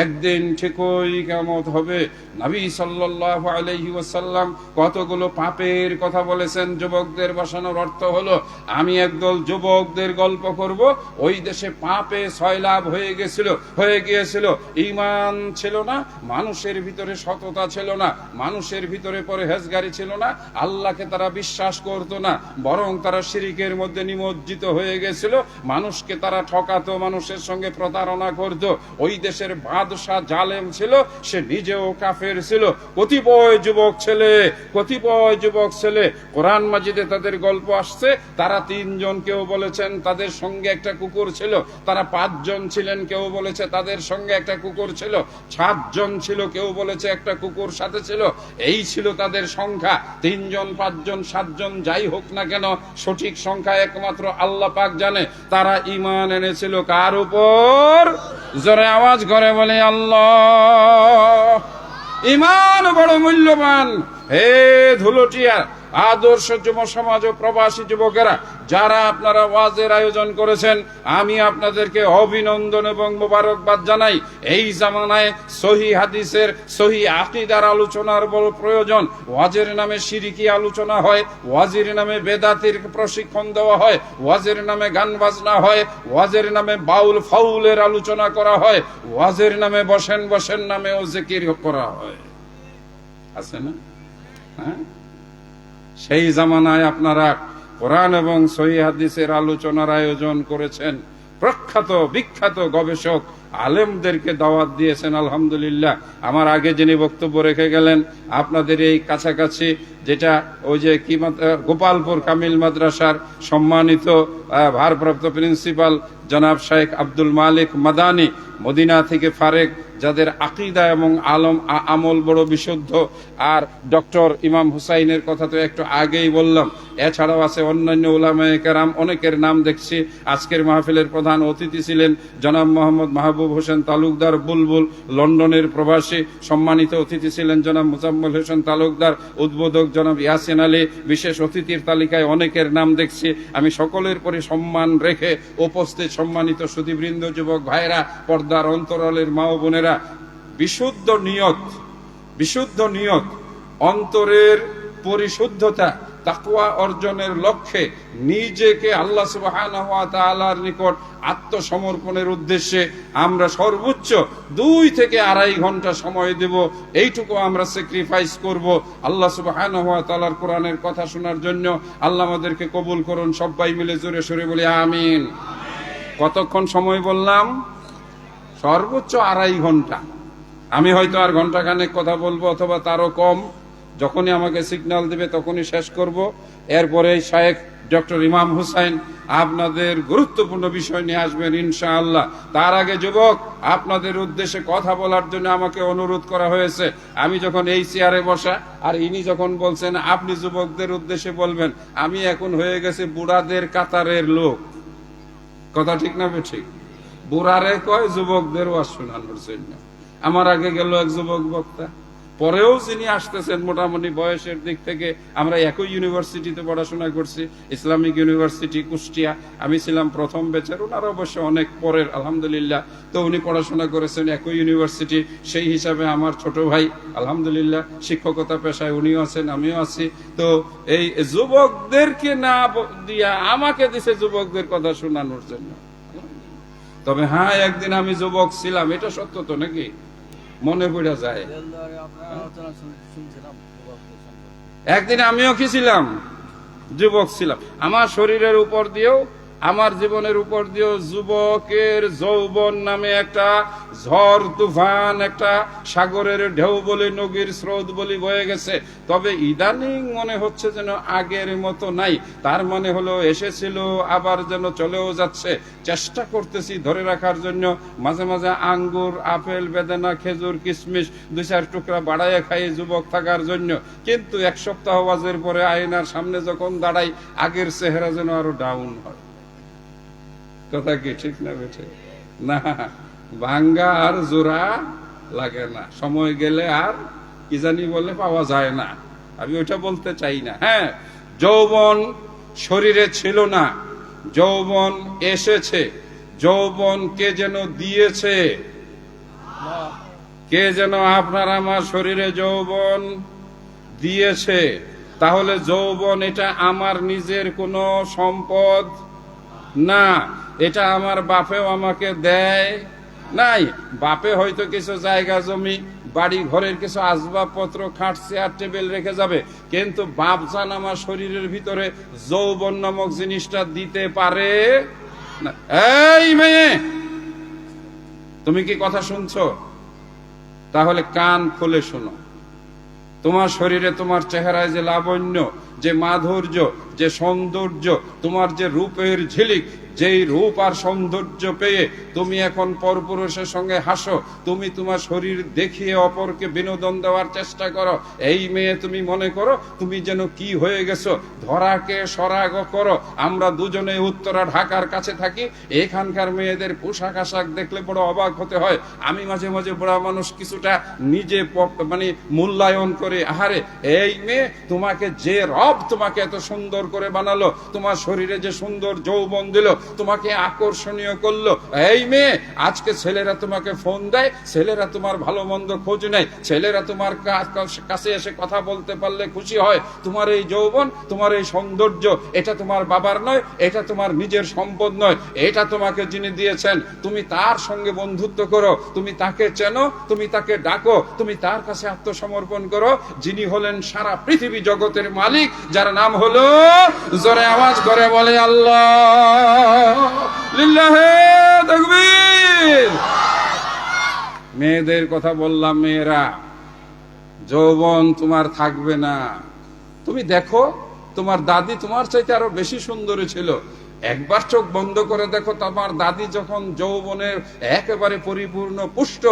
একদিন ঠিকই কিয়ামত হবে। নবী সাল্লাল্লাহু আলাইহি ওয়াসাল্লাম কতগুলো পাপের কথা বলেছেন। যুবকদের বাসানোর অর্থ হলো, আমি একদল যুবকদের গল্প করব। ওই দেশে পাপে সয়লাভ হয়ে গিয়েছিল। ঈমান ছিল না, মানুষের ভিতরে সততা ছিল না, মানুষের ভিতরে পরহেজগারি ছিল না, আল্লাহকে তারা বিশ্বাস করত না, বরং তারা শিরকের মধ্যে নিমজ্জিত হয়ে গেছিল। মানুষকে তারা ঠকাতো, মানুষের সঙ্গে প্রতারণা করত। ওই দেশের বাদশাহ জালেম ছিল, সে নিজেও কাফের ছিল। কতিপয় যুবক ছেলে কোরআন মাজিদে তাদের গল্প আসছে। তারা 3 জন, কেউ বলেছেন তাদের সঙ্গে একটা কুকুর ছিল। তারা 5 জন ছিলেন, কেউ বলেছে তাদের সঙ্গে একটা কুকুর ছিল। 7 জন ছিল, কেউ বলেছে একটা কুকুর সাথে ছিল। এই ছিল তাদের সংখ্যা। 3 জন, 5 জন, 7 জন, যাই হোক না কেন, সঠিক সংখ্যা একমাত্র আল্লাহ পাক জানে। তারা ঈমান এনেছিল কার উপর? জোরে আওয়াজ করে বলে আল্লাহ। ঈমান বড় মূল্যবান। হে ধুলটিয়া আদর্শ যুব সমাজ ও প্রবাসী যুবকেরা, যারা আপনারা ওয়াজের আয়োজন করেছেন, আমি আপনাদেরকে অভিনন্দন এবং মোবারকবাদ জানাই। এই জামানায় সহি হাদিসের, সহি আকীদার আলোচনার বড় প্রয়োজন। ওয়াজের নামে শিরকি আলোচনা হয়, ওয়াজের নামে বেদাতির প্রশিক্ষণ দেওয়া হয়, ওয়াজের নামে গান বাজনা হয়, ওয়াজের নামে বাউল ফাউলের আলোচনা করা হয়, ওয়াজের নামে বসেন নামেও জিকির করা হয়। আছে না? হ্যাঁ, সেই জামানায় আপনারা কোরআন এবং সহিহ হাদিসের আলোচনার আয়োজন করেছেন। প্রখ্যাত বিখ্যাত গবেষক আলেমদেরকে দাওয়াত দিয়েছেন, আলহামদুলিল্লাহ। আমার আগে যিনি বক্তব্য রেখে গেলেন, আপনাদের এই কাছাকাছি যেটা ওই যে কি গোপালপুর কামিল মাদ্রাসার সম্মানিত ভারপ্রাপ্ত প্রিন্সিপাল জনাব শেখ আব্দুল মালিক মাদানী, মদিনা থেকে ফারেক, যাদের আকীদা এবং আমল বড় বিশুদ্ধ। আর ডক্টর ইমাম হুসাইনের কথা তো একটু আগেই বললাম। এছাড়াও আছে অন্যান্য উলামায়ে কেরাম, অনেকের নাম দেখছি। আজকের মাহফিলের প্রধান অতিথি ছিলেন জনাব মোহাম্মদ মাহবুব হোসেন তালুকদার বুলবুল, লন্ডনের প্রবাসী। সম্মানিত অতিথি ছিলেন জনাব মুজাম্মল হোসেন তালুকদার, উদ্বোধক জনাব ইয়াসিন আলী। বিশেষ অতিথির তালিকায় অনেকের নাম দেখছি। আমি সকলের পরে সম্মান রেখে উপস্থিত সম্মানিত সুধীবৃন্দ, যুবক ভাইরা, পর্দার অন্তরালের মা ও বোনেরা, বিশুদ্ধ নিয়ত, অন্তরের পরিশুদ্ধতা, তাকওয়া অর্জনের লক্ষ্যে নিজেকে আল্লাহ সুবহানাহু ওয়া তাআলার নিকট আত্মসমর্পণের উদ্দেশ্যে আমরা সর্বোচ্চ 2 থেকে 2.5 ঘন্টা সময় দেব। এইটুকু আমরা স্যাক্রিফাইস করব আল্লাহ সুবহানাহু ওয়া তাআলার কোরআনের কথা শোনার জন্য। আল্লাহ আমাদেরকে কবুল করুন। সবাই মিলে জোরে সোরে বলি আমিন। কতক্ষণ সময় বললাম? সর্বোচ্চ 2.5 ঘন্টা। আমি হয়তো আর ঘন্টাখানেক কথা বলবো, অথবা তারও কম। যখনই আমাকে সিগন্যাল দেবে তখনই শেষ করব। এরপরে শায়েখ ডক্টর ইমাম হুসাইন আপনাদের গুরুত্বপূর্ণ বিষয় নিয়ে আসবেন ইনশাআল্লাহ। তার আগে যুবক, আপনাদের উদ্দেশ্যে কথা বলার জন্য আমাকে অনুরোধ করা হয়েছে। আমি যখন এই চেয়ারে বসা, আর ইনি যখন বলছেন আপনি যুবকদের উদ্দেশ্যে বলবেন, আমি এখন হয়ে গেছে বুড়াদের কাতারের লোক। কথা ঠিক না ঠিক? বুড়ারে কয় যুবকদের ওয়াজ শোনানোর জন্য। আমার আগে গেল এক যুবক বক্তা, পরেও যিনি আসতেছেন মোটামুটি বয়সের দিক থেকে আমরা একই ইউনিভার্সিটিতে পড়াশোনা করছি, ইসলামিক ইউনিভার্সিটি কুষ্টিয়া। আমি ছিলাম প্রথম ব্যাচের, ওনার অবশ্য অনেক পরের, আলহামদুলিল্লাহ। তো উনি পড়াশোনা করেছেন একই ইউনিভার্সিটি, সেই হিসাবে আমার ছোট ভাই, আলহামদুলিল্লাহ। শিক্ষকতা পেশায় উনিও আছেন, আমিও আছি। তো এই যুবকদেরকে না দিয়া আমাকে দিছে যুবকদের কথা শোনানোর জন্য। তবে হ্যাঁ, একদিন আমি যুবক ছিলাম, এটা সত্য তো নাকি? মনে পড়ে যায়, একদিন আমিও কি ছিলাম? যুবক ছিলাম। আমার শরীরের উপর দিয়েও, আমার জীবনের উপর দিয়েও যুবকের যৌবন নামে একটা ঝড় তুফান, একটা সাগরের ঢেউ বলি, নদীর স্রোত বলি বয়ে গেছে। তবে ইদানিং মনে হচ্ছে যেন আগের মতো নাই। তার মানে হলো এসেছিল, আবার যেন চলেও যাচ্ছে। চেষ্টা করতেছি ধরে রাখার জন্য। মাঝে মাঝে আঙ্গুর, আপেল, বেদানা, খেজুর, কিশমিশ 2-4 টুকরা বাড়াইয়া খাই যুবক থাকার জন্য। কিন্তু 1 সপ্তাহ ওয়াজের পরে আয়নার সামনে যখন দাঁড়াই, আগের চেহারা যেন আরো ডাউন হয়। কথা কি ঠিক না বেঠে? না, ভাঙ্গা আর জোড়া লাগে না, সময় গেলে আর কি জানি বলে পাওয়া যায় না। আমি ওইটা বলতে চাই না। হ্যাঁ, যৌবন শরীরে ছিল না, যৌবন এসেছে। যৌবন কে যেন দিয়েছে, কে যেন আপনার আমার শরীরে যৌবন দিয়েছে। তাহলে যৌবন এটা আমার নিজের কোনো সম্পদ না, এটা আমার বাপেও আমাকে দেয় নাই। বাপে হয়তো কিছু জায়গা জমি বাড়ি ঘরের কিছু আসবাবপত্র খাট চেয়ার টেবিল রেখে যাবে, কিন্তু বাপজান আমার শরীরের ভিতরে যৌবন নামক জিনিসটা দিতে পারে না। এই মেয়ে, তুমি কি কথা শুনছো? তাহলে কান খুলে শোনো। তোমার শরীরে, তোমার চেহারায় যে লাবণ্য, যে মাধুর্য, যে সৌন্দর্য, তোমার যে রূপের ঝিলিক, যেই রূপ আর সৌন্দর্য পেয়ে তুমি এখন পরপুরুষের সঙ্গে হাসো, তুমি তোমার শরীর দেখিয়ে অপরকে বিনোদন দেওয়ার চেষ্টা করো। এই মেয়ে, তুমি মনে করো তুমি যেন কি হয়ে গেছো, ধরাকে সরাগ করো। আমরা দুজনে উত্তরা ঢাকার কাছে থাকি, এখানকার মেয়েদের পোশাক আশাক দেখলে বড় অবাক হতে হয়। আমি মাঝে মাঝে বুড়া মানুষ কিছুটা নিজে মানে মূল্যায়ন করে, আহারে এই মেয়ে, তোমাকে যে রব তোমাকে এত সুন্দর করে বানালো, তোমার শরীরে যে সুন্দর যৌবন দিল, তোমাকে আকর্ষণীয় করলো, এই মেয়ে, আজকে ছেলেরা তোমাকে ফোন দেয়, ছেলেরা তোমার ভালো মন্দ খোঁজ নেয়, ছেলেরা তোমার কাছে এসে কথা বলতে পারলে খুশি হয়। তোমার এই যৌবন, তোমার এই সৌন্দর্য, এটা তোমার বাবার নয়, এটা তোমার নিজের সম্পদ নয়, এটা তোমাকে যিনি দিয়েছেন। তুমি তার সঙ্গে বন্ধুত্ব করো, তুমি তাকে চেনো, তুমি তাকে ডাকো, তুমি তার কাছে আত্মসমর্পণ করো, যিনি হলেন সারা পৃথিবী জগতের মালিক, যার নাম হলো, জোরে আওয়াজ করে বলে আল্লাহ লিল্লাহে তাকবীর। মেয়েদের কথা বললাম, মেয়েরা, যৌবন তোমার থাকবে না। তুমি দেখো, তোমার দাদি তোমার চাইতে আরো বেশি সুন্দরী ছিল। একবার চোখ বন্ধ করে দেখো, তোমার দাদি যখন যৌবনের একেবারে পরিপূর্ণ পুষ্ট,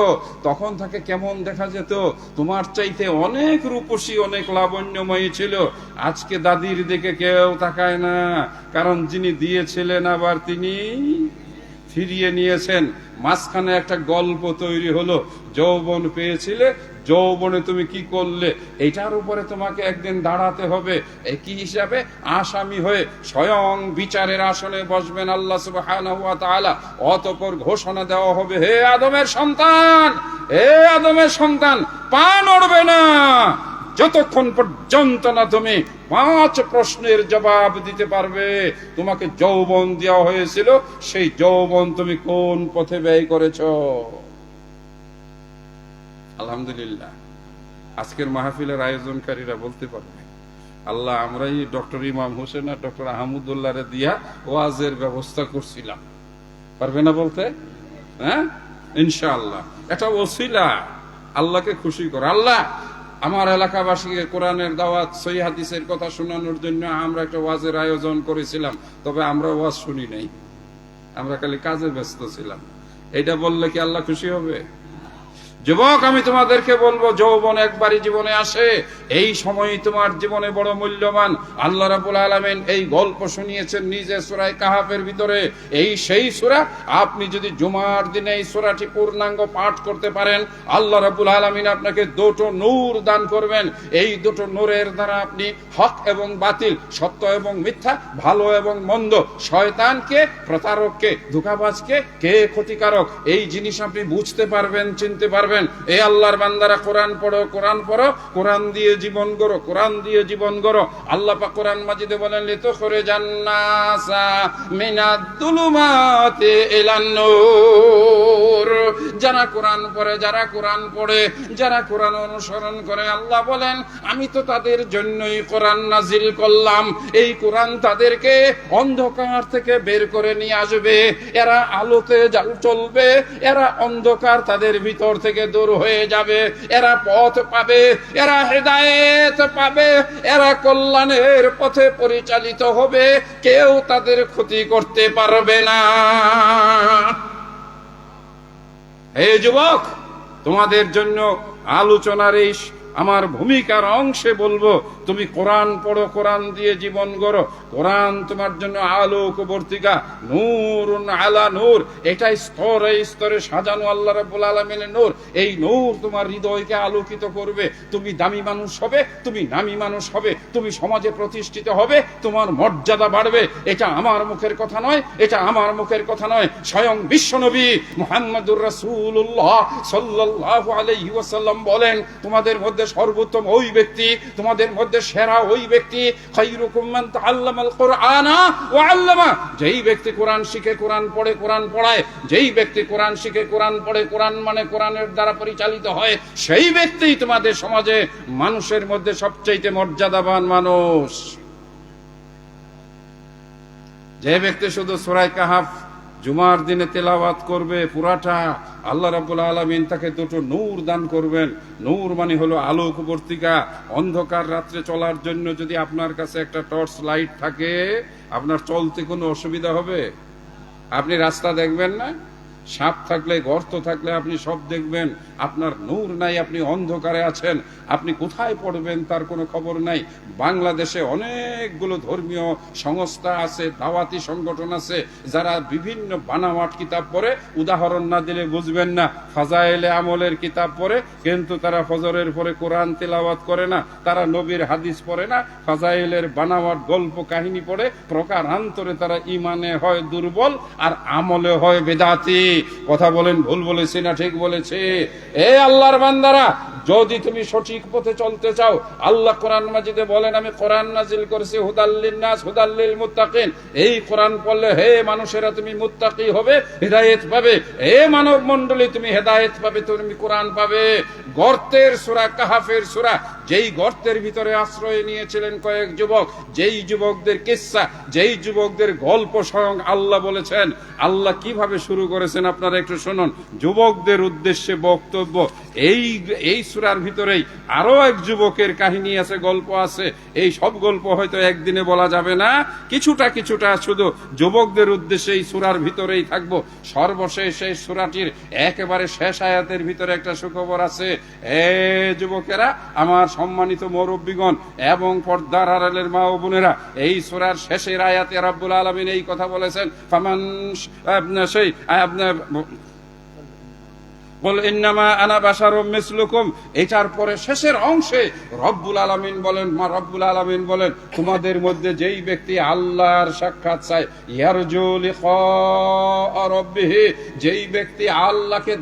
তখন তাকে কেমন দেখা যেত, তোমার চাইতে অনেক রূপসী, অনেক লাবণ্যময়ী ছিল। আজকে দাদির দিকে কেউ তাকায় না, কারণ যিনি দিয়েছিলেন আবার তিনি ফিরিয়ে নিয়েছেন। মাঝখানে একটা গল্প তৈরি হলো, যৌবন পেয়েছিলে, যৌবনে তুমি কি করলে, এটার উপরে তোমাকে একদিন দাঁড়াতে হবে। কি হিসাবে? আসামি হয়ে স্বয়ং বিচারের আসনে বসবেন আল্লাহ সুবহানাহু ওয়া তাআলা। অতঃপর ঘোষণা দেওয়া হবে, হে আদমের সন্তান, হে আদমের সন্তান, পা নড়বে না যতক্ষণ পর্যন্ত না তুমি 5 প্রশ্নের জবাব দিতে পারবে। তোমাকে যৌবন দেওয়া হয়েছিল, সেই যৌবন তুমি কোন পথে ব্যয় করেছো। আলহামদুলিল্লাহ, আজকের মাহফিলের আয়োজনকারীরা বলতে পারবে, আল্লাহ, আমরাই ডক্টর ইমাম হোসেন আর ডক্টর আহমদুল্লাহরে দিয়া ওয়াজের ব্যবস্থা করছিলাম। পারবে না বলতে? হ্যাঁ, ইনশাআল্লাহ। এটা ওসিলা আল্লাহকে খুশি করে। আল্লাহ, আমার এলাকাবাসীকে কোরআনের দাওয়াত, সহিহ হাদিসের কথা শোনানোর জন্য আমরা একটা ওয়াজের আয়োজন করেছিলাম, তবে আমরা ওয়াজ শুনি নাই, আমরা খালি কাজে ব্যস্ত ছিলাম। এটা বললে কি আল্লাহ খুশি হবে? যুবক, আমি তোমাদেরকে বলবো, যৌবন একবারই জীবনে আসে, এই সময়ই তোমার জীবনে বড় মূল্যবান। আল্লাহ রাব্বুল আলামিন এই গল্প শুনিয়েছেন নিজে সূরা কাহাফের ভিতরে। এই সেই সূরা, আপনি যদি জুমার দিনে এই সূরাটি পূর্ণাঙ্গ পাঠ করতে পারেন, আল্লাহ রাব্বুল আলামিন আপনাকে 2টো নূর দান করবেন। এই 2টো নূরের দ্বারা আপনি হক এবং বাতিল, সত্য এবং মিথ্যা, ভালো এবং মন্দ, শয়তানকে, প্রতারককে, ধোঁকাবাজকে, কে ক্ষতিকারক, এই জিনিস আপনি বুঝতে পারবেন, চিনতে পারবেন। এই আল্লাহর বান্দারা, কোরআন পড়ো, কোরআন পড়ো, কোরআন দিয়ে জীবন গড়ো, কোরআন দিয়ে জীবন গড়ো। আল্লাহ পাক কোরআন মাজিদে বলেন, লিতুখরিজান নাসা মিনাদ দুলুমাতি ইলান নূর। যারা কোরআন পড়ে, যারা কোরআন পড়ে, যারা কোরআন অনুসরণ করে, আল্লাহ বলেন, আমি তো তাদের জন্যই কোরআন নাজিল করলাম। এই কোরআন তাদেরকে অন্ধকার থেকে বের করে নিয়ে আসবে। এরা আলোতে চলবে, এরা অন্ধকার তাদের ভিতর থেকে দূর হয়ে যাবে, এরা পথ পাবে, এরা হেদায়েত পাবে, এরা কল্যাণের পথে পরিচালিত হবে, কেউ তাদের ক্ষতি করতে পারবে না। হে যুবক, তোমাদের জন্য আলোচনার এই আমার ভূমিকার অংশে বলবো, তুমি কোরআন পড়ো, কোরআন দিয়ে জীবন গড়ো। কোরআন তোমার জন্য আলোকবর্তিকা, নূরুন আলা নূর। এটাই স্তরে স্তরে সাজানো আল্লাহ রাব্বুল আলামিনের নূর। এই নূর তোমার হৃদয়কে আলোকিত করবে। তুমি দামি মানুষ হবে, তুমি নামী মানুষ হবে, তুমি সমাজে প্রতিষ্ঠিত হবে, তোমার মর্যাদা বাড়বে। এটা আমার মুখের কথা নয়, এটা আমার মুখের কথা নয়, স্বয়ং বিশ্বনবী মুহাম্মদুর রাসূলুল্লাহ সাল্লাল্লাহু আলাইহি ওয়াসাল্লাম বলেন, তোমাদের মধ্যে সর্বোত্তম ওই ব্যক্তি, তোমাদের মধ্যে সেরা ওই ব্যক্তি, খায়রুকুম মান তাআল্লামাল কুরআনা ওয়া আল্লামা। যেই ব্যক্তি কোরআন শিখে, কোরআন পড়ে, কোরআন পড়ায়, যেই ব্যক্তি কোরআন শিখে, কোরআন পড়ে, কোরআন মানে কোরআনের দ্বারা পরিচালিত হয়, সেই ব্যক্তিই তোমাদের সমাজে মানুষের মধ্যে সবচেয়ে মর্যাদাবান মানুষ। যে ব্যক্তি শুধু সূরা কাহফ জুমার দিনে তেলাওয়াত করবে পুরাটা, আল্লাহ রাব্বুল আলামিন তাকে দুটো নূর দান করবেন। নূর মানে হলো আলোকবর্তিকা। অন্ধকার রাত্রে চলার জন্য যদি আপনার কাছে একটা টর্চ লাইট থাকে, আপনার চলতে কোনো অসুবিধা হবে? আপনি রাস্তা দেখবেন না? সাপ থাকলে, গর্ত থাকলে আপনি সব দেখবেন। আপনার নূর নাই, আপনি অন্ধকারে আছেন, আপনি কোথায় পড়বেন তার কোনো খবর নাই। বাংলাদেশে অনেকগুলো ধর্মীয় সংস্থা আছে, দাওয়াতি সংগঠন আছে, যারা বিভিন্ন বানাওয়াট কিতাব পড়ে, উদাহরণ না দিলে বুঝবেন না। ফাজাইলে আমলের কিতাব পড়ে, কিন্তু তারা ফজরের পরে কোরআন তিলাওয়াত করে না, তারা নবীর হাদিস পড়ে না, ফাজাইলের বানাওয়াট গল্প কাহিনী পড়ে। প্রকারান্তরে তারা ইমানে হয় দুর্বল আর আমলে হয় বেদাতি। কথা বলেন, ভুল বলেছি না ঠিক বলেছি? এ আল্লাহর বান্দারা, যদি তুমি সঠিক পথে চলতে চাও, আল্লাহ কোরআন মাজিদে বলেন, আমি কোরআন নাজিল করেছি হুদাল্লিন নাস হুদাল্লিল মুত্তাকিন। এই কোরআন পড়লে হে মানুষেরা তুমি মুত্তাকি হবে, হেদায়েত পাবে। হে মানব মণ্ডলী তুমি হেদায়েত পাবে, তুমি কোরআন পাবে। গর্তের সূরা কাহফের সূরা, যেই গর্তের ভিতরে আশ্রয় নিয়েছিলেন কয়েক যুবক, যেই যুবকদের কিসসা, যেই যুবকদের গল্প স্বয়ং আল্লাহ বলেছেন। আল্লাহ কিভাবে শুরু করেছেন আপনারা একটু শুনুন। যুবকদের উদ্দেশ্যে বক্তব্য। এই সূরার ভিতরেই আরো এক যুবকের কাহিনী আছে, গল্প আছে। এই সব গল্প হয়তো একদিনে বলা যাবে না, কিছুটা কিছুটা শুধু যুবকদের উদ্দেশ্যে এই সূরার ভিতরেই থাকবো। সর্বশেষ এই সূরাটির একেবারে শেষ আয়াতের ভিতরে একটা সুখবর আছে। এ যুবকেরা, আমার সম্মানিত মুরব্বীগণ এবং পর্দার আড়ালের মা ও বোনেরা, এই সূরার শেষের আয়াতে রব্বুল আলামিন এই কথা বলেছেন, ফামান সেই বল ইন্নামা আনা বাশারুম মিসলুকুম। এটার পরে শেষের অংশে রব্বুল আলামিন বলেন, তোমাদের মধ্যে যেই ব্যক্তি আল্লাহর সাক্ষাৎ চায়, ইয়ারজু লিকা রাব্বিহি, যেই ব্যক্তি আল্লাহকে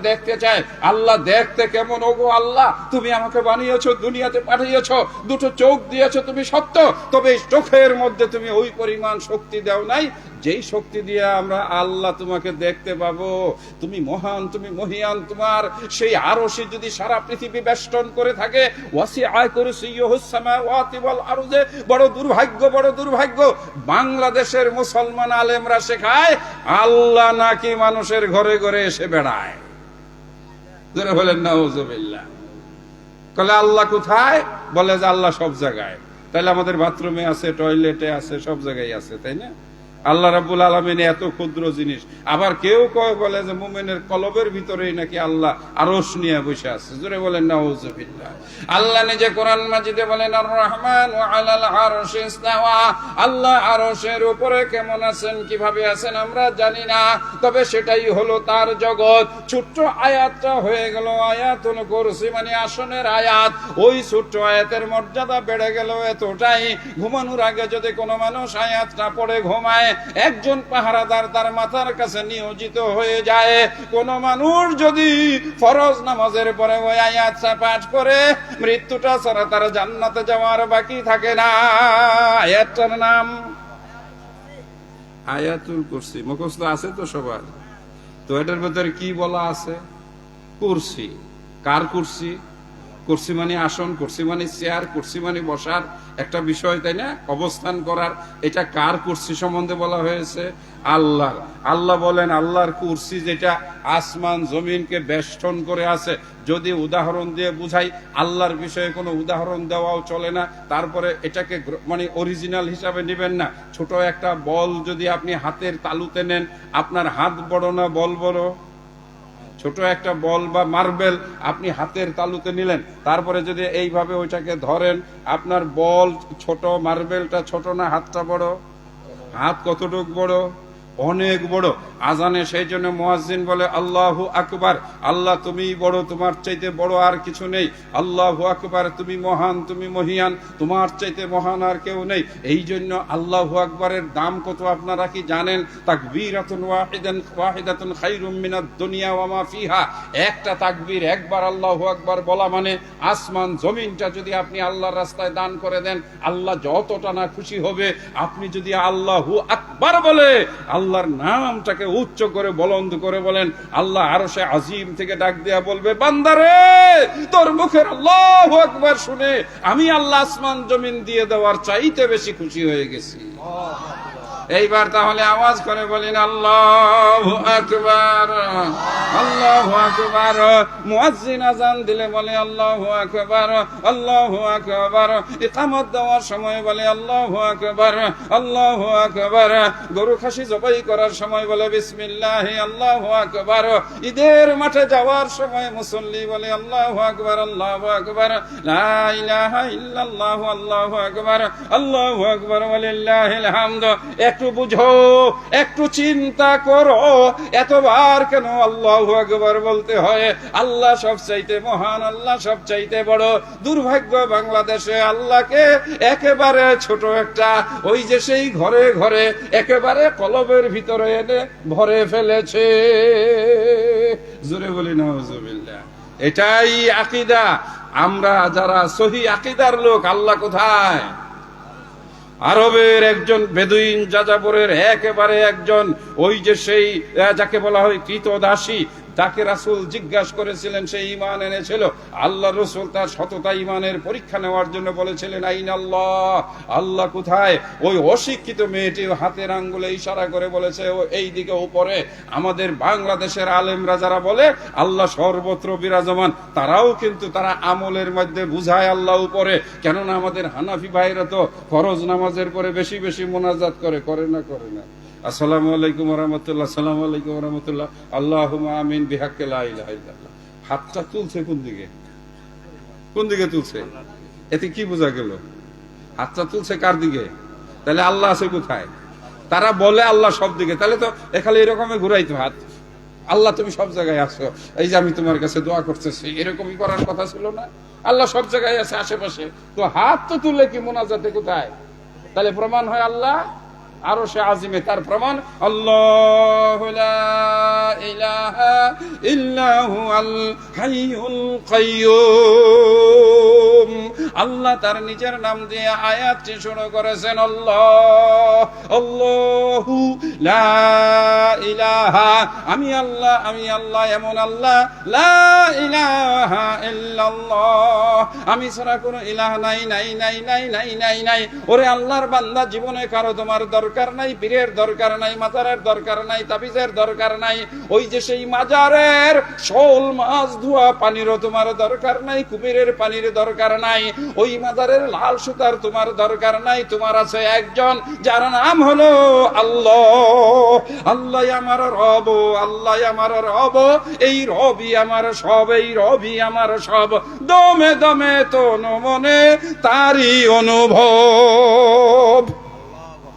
দেখতে চায়, আল্লাহ দেখতে কেমন? ওগো আল্লাহ, তুমি আমাকে বানিয়েছো, দুনিয়াতে পাঠিয়েছো, দুটো চোখ দিয়েছো, তুমি সত্য, তবে চোখের মধ্যে তুমি ওই পরিমাণ শক্তি দাও নাই যেই শক্তি দিয়ে আমরা আল্লাহ তোমাকে দেখতে পাবো। তুমি মহান, তুমি মহিয়ান, তোমার সেই আরশে যদি সারা পৃথিবী বেষ্টন করে থাকে, ওয়াসিআ কুরসিয়ুহুস সামাওয়াতি ওয়াল আরদে। বড় দুর্ভাগ্য বাংলাদেশের মুসলমান আলেমরা শেখায় আল্লাহ নাকি মানুষের ঘরে ঘরে এসে বেড়ায়। যারা বলেন নাউজুবিল্লাহ, কলে আল্লাহ কোথায়? বলে যে আল্লাহ সব জায়গায়। তাহলে আমাদের বাথরুমে আছে, টয়লেটে আছে, সব জায়গায় আছে, তাই না? আল্লাহ রাব্বুল আলামিন এত ক্ষুদ্র জিনিস। আবার কেউ কয় বলে যে মুমিনের কলবের ভিতরেই নাকি আল্লাহ আরশ নিয়ে বসে আছে। জোরে বলেন নাউজুবিল্লাহ। আল্লাহ নিজে কোরআন মাজিদে বলেন, আর রহমান ওয়া আলাল আরশি ইসতাওয়া। আল্লাহ আরশের উপরে কেমন আছেন, কিভাবে আছেন আমরা জানি না, তবে সেটাই হলো তার জগৎ। ছোট্ট আয়াতটা হয়ে গেল আয়াতুল কুরসি, মানে আসনের আয়াত। ওই ছোট্ট আয়াতের মর্যাদা বেড়ে গেল এতটাই, ঘুমানোর আগে যদি কোনো মানুষ আয়াতটা পড়ে ঘুমায়, একজন পাহারাদার তার মাথার কাছে নিয়োজিত হয়ে যায়। কোন মানুষ যদি ফরজ নামাজের পরে ওই আয়াতটা পাঠ করে, মৃত্যুটা ছাড়া তার জান্নাতে যাওয়ার বাকি থাকে না। আয়াতটার নাম আয়াতুল কুরসি। মুখস্থ আছে তো সবার? তো এটার ভেতরে কি বলা আছে? কুরসি। কার কুরসি? কুরসি মানে আসন, কুরসি মানে চেয়ার, কুরসি মানে বসার একটা বিষয়, তাই না? অবস্থান করার। এটা কার কুরসি সম্বন্ধে বলা হয়েছে? আল্লাহর। আল্লাহ বলেন আল্লাহর কুরসি যেটা আসমান জমিনকে বেষ্টন করে আছে। যদি উদাহরণ দিয়ে বুঝাই, আল্লাহর বিষয়ে কোনো উদাহরণ দেওয়াও চলে না। তারপরে এটাকে মানে অরিজিনাল হিসাবে নেবেন না। ছোট একটা বল যদি আপনি হাতের তালুতে নেন, আপনার হাত বড় না বল বড়? ছোট একটা বল বা মার্বেল আপনি হাতের তালুতে নিলেন, তারপরে যদি এইভাবে ওইটাকে ধরেন, আপনার বল ছোট, মার্বেলটা ছোট না হাতটা বড়? হাত কতটুক বড়? অনেক বড়। আজানে সেই জন্য মুয়াজ্জিন বলে আল্লাহু আকবার, আল্লাহ তুমিই বড়, তোমার চাইতে বড় আর কিছু নেই। আল্লাহু আকবার, তুমি মহান, তুমি মহিয়ান, তোমার চাইতে মহান আর কেউ নেই। এই জন্য আল্লাহু আকবারের দাম কত আপনারা কি জানেন? তাকবীরাতুন ওয়াহিদাতুন খায়রুম মিনাদ দুনিয়া ওয়া মা ফিহা। একটা তাকবীর, একবার আল্লাহু আকবার বলা মানে আসমান জমিনটা যদি আপনি আল্লাহর রাস্তায় দান করে দেন, আল্লাহ যতটা না খুশি হবে। আপনি যদি আল্লাহু আকবার বলে আল্লাহর নামটাকে উচ্চ করে বলন্দ করে বলেন, আল্লাহ আরশে আজিম থেকে ডাক দেয়া বলবে, বান্দারে তোর মুখের আল্লাহু আকবার শুনে আমি আল্লাহ আসমান জমিন দিয়ে দেওয়ার চাইতে বেশি খুশি হয়ে গেছি। এইবার তাহলে আওয়াজ করে বলেন আল্লাহু আকবার, আল্লাহু আকবার। মুয়াজ্জিন আযান দিলে বলে আল্লাহু আকবার, আল্লাহু আকবার। ইকামত দেওয়ার সময় বলে আল্লাহু আকবার, আল্লাহু আকবার। গরু খাসি জবাই করার সময় বলে বিসমিল্লাহ, আল্লাহু আকবার। ঈদের মাঠে যাওয়ার সময় মুসল্লি বলে আল্লাহু আকবার, আল্লাহু আকবার। লা ইলাহা ইল্লাল্লাহু, আল্লাহু আকবার, আল্লাহু আকবার ওয়ালিল্লাহিল হামদ। একটু বুঝো, একটু চিন্তা করো, এতবার কেন আল্লাহু আকবার বলতে হয়? আল্লাহ সবচাইতে মহান, আল্লাহ সবচাইতে বড়। দুর্ভাগ্য বাংলাদেশে আল্লাহকে একেবারে ছোট একটা, ওই যে সেই ঘরে ঘরে একেবারে কলবের ভিতরে এনে ভরে ফেলেছে। জোরে বলি নাউজুবিল্লাহ। এটাই আকীদা। আমরা যারা সহি আকীদার লোক, আল্লাহ কোথায়? আরবের একজন বেদুইন যাযাবরের একেবারে একজন, ওই যে সেই যাকে বলা হয় কৃতদাসী, তাকে রাসূল জিজ্ঞাসা করেছিলেন, সে ঈমান এনেছিল। আল্লাহ রাসূল তার সততা ঈমানের পরীক্ষা নেওয়ার জন্য বলেছিলেন আইনাল্লাহ, আল্লাহ কোথায়? ওই অশিক্ষিত মেয়েটি হাতের আঙ্গুলে ইশারা করে বলেছে এই দিকে উপরে। আমাদের বাংলাদেশের আলেমরা যারা বলে আল্লাহ সর্বত্র বিরাজমান, তারাও কিন্তু তারা আমলের মধ্যে বুঝায় আল্লাহ উপরে। কেননা আমাদের হানাফি ভাইরা তো ফরজ নামাজের পরে বেশি বেশি মোনাজাত করে না? করে না? আসসালামু আলাইকুম ওয়া রাহমাতুল্লাহ, আসসালামু আলাইকুম ওয়া রাহমাতুল্লাহ, আল্লাহুম্মা আমিন বিহাক্কি লা ইলাহা ইল্লাল্লাহ। হাতটা তুলছে কোন দিকে? কোন দিকে তুলছে? এতে কি বোঝা গেল? হাতটা তুলছে কার দিকে? তাহলে আল্লাহ আছে কোথায়? তারা বলে আল্লাহ সব দিকে, তাহলে তো এখানে এরকমই ঘুরাইতো হাত। আল্লাহ তুমি সব জায়গায় আছো, এই যে আমি তোমার কাছে দোয়া করতেছি, এরকমই করার কথা ছিল না? আল্লাহ সব জায়গায় আছে আশেপাশে, তো হাত তো তুলে কি মোনাজাতে কোথায়? তাহলে প্রমাণ হয় আল্লাহ আরশে আজিমে। তার প্রমাণ আল্লাহু লা ইলাহা ইল্লা হুয়াল হাইয়ুল কাইয়্যুম। আল্লাহ তার নিজের নাম দিয়ে আয়াতটি শুরু করেছেন, আল্লাহ, আল্লাহু লা ইলাহা, আমি আল্লাহ, আমি আল্লাহ এমন আল্লাহ, লা ইলাহা ইল্লাল্লাহ, আমি ছাড়া কোনো ইলাহ নাই, নাই নাই নাই নাই নাই নাই। ওরে আল্লাহর বান্দা, জীবনে কারো তোমার দরকার নাই, পীরের দরকার নাই, মাজারের দরকার নাই, তাবিজের দরকার নাই, ওই যে সেই মাজারের শোল মাছ ধোয়া পানিরও তোমার দরকার নাই, কুমিরের পানির দরকার নাই, ওই মাজারের লাল সুতার তোমার দরকার নাই। তোমার আছে একজন, যার নাম হলো আল্লাহ। আল্লাহ আমার রব, আল্লাহ আমার রব, এই রবই আমার সব, এই রবই আমার সব। দমে দমে তনু মনে তারই অনুভব।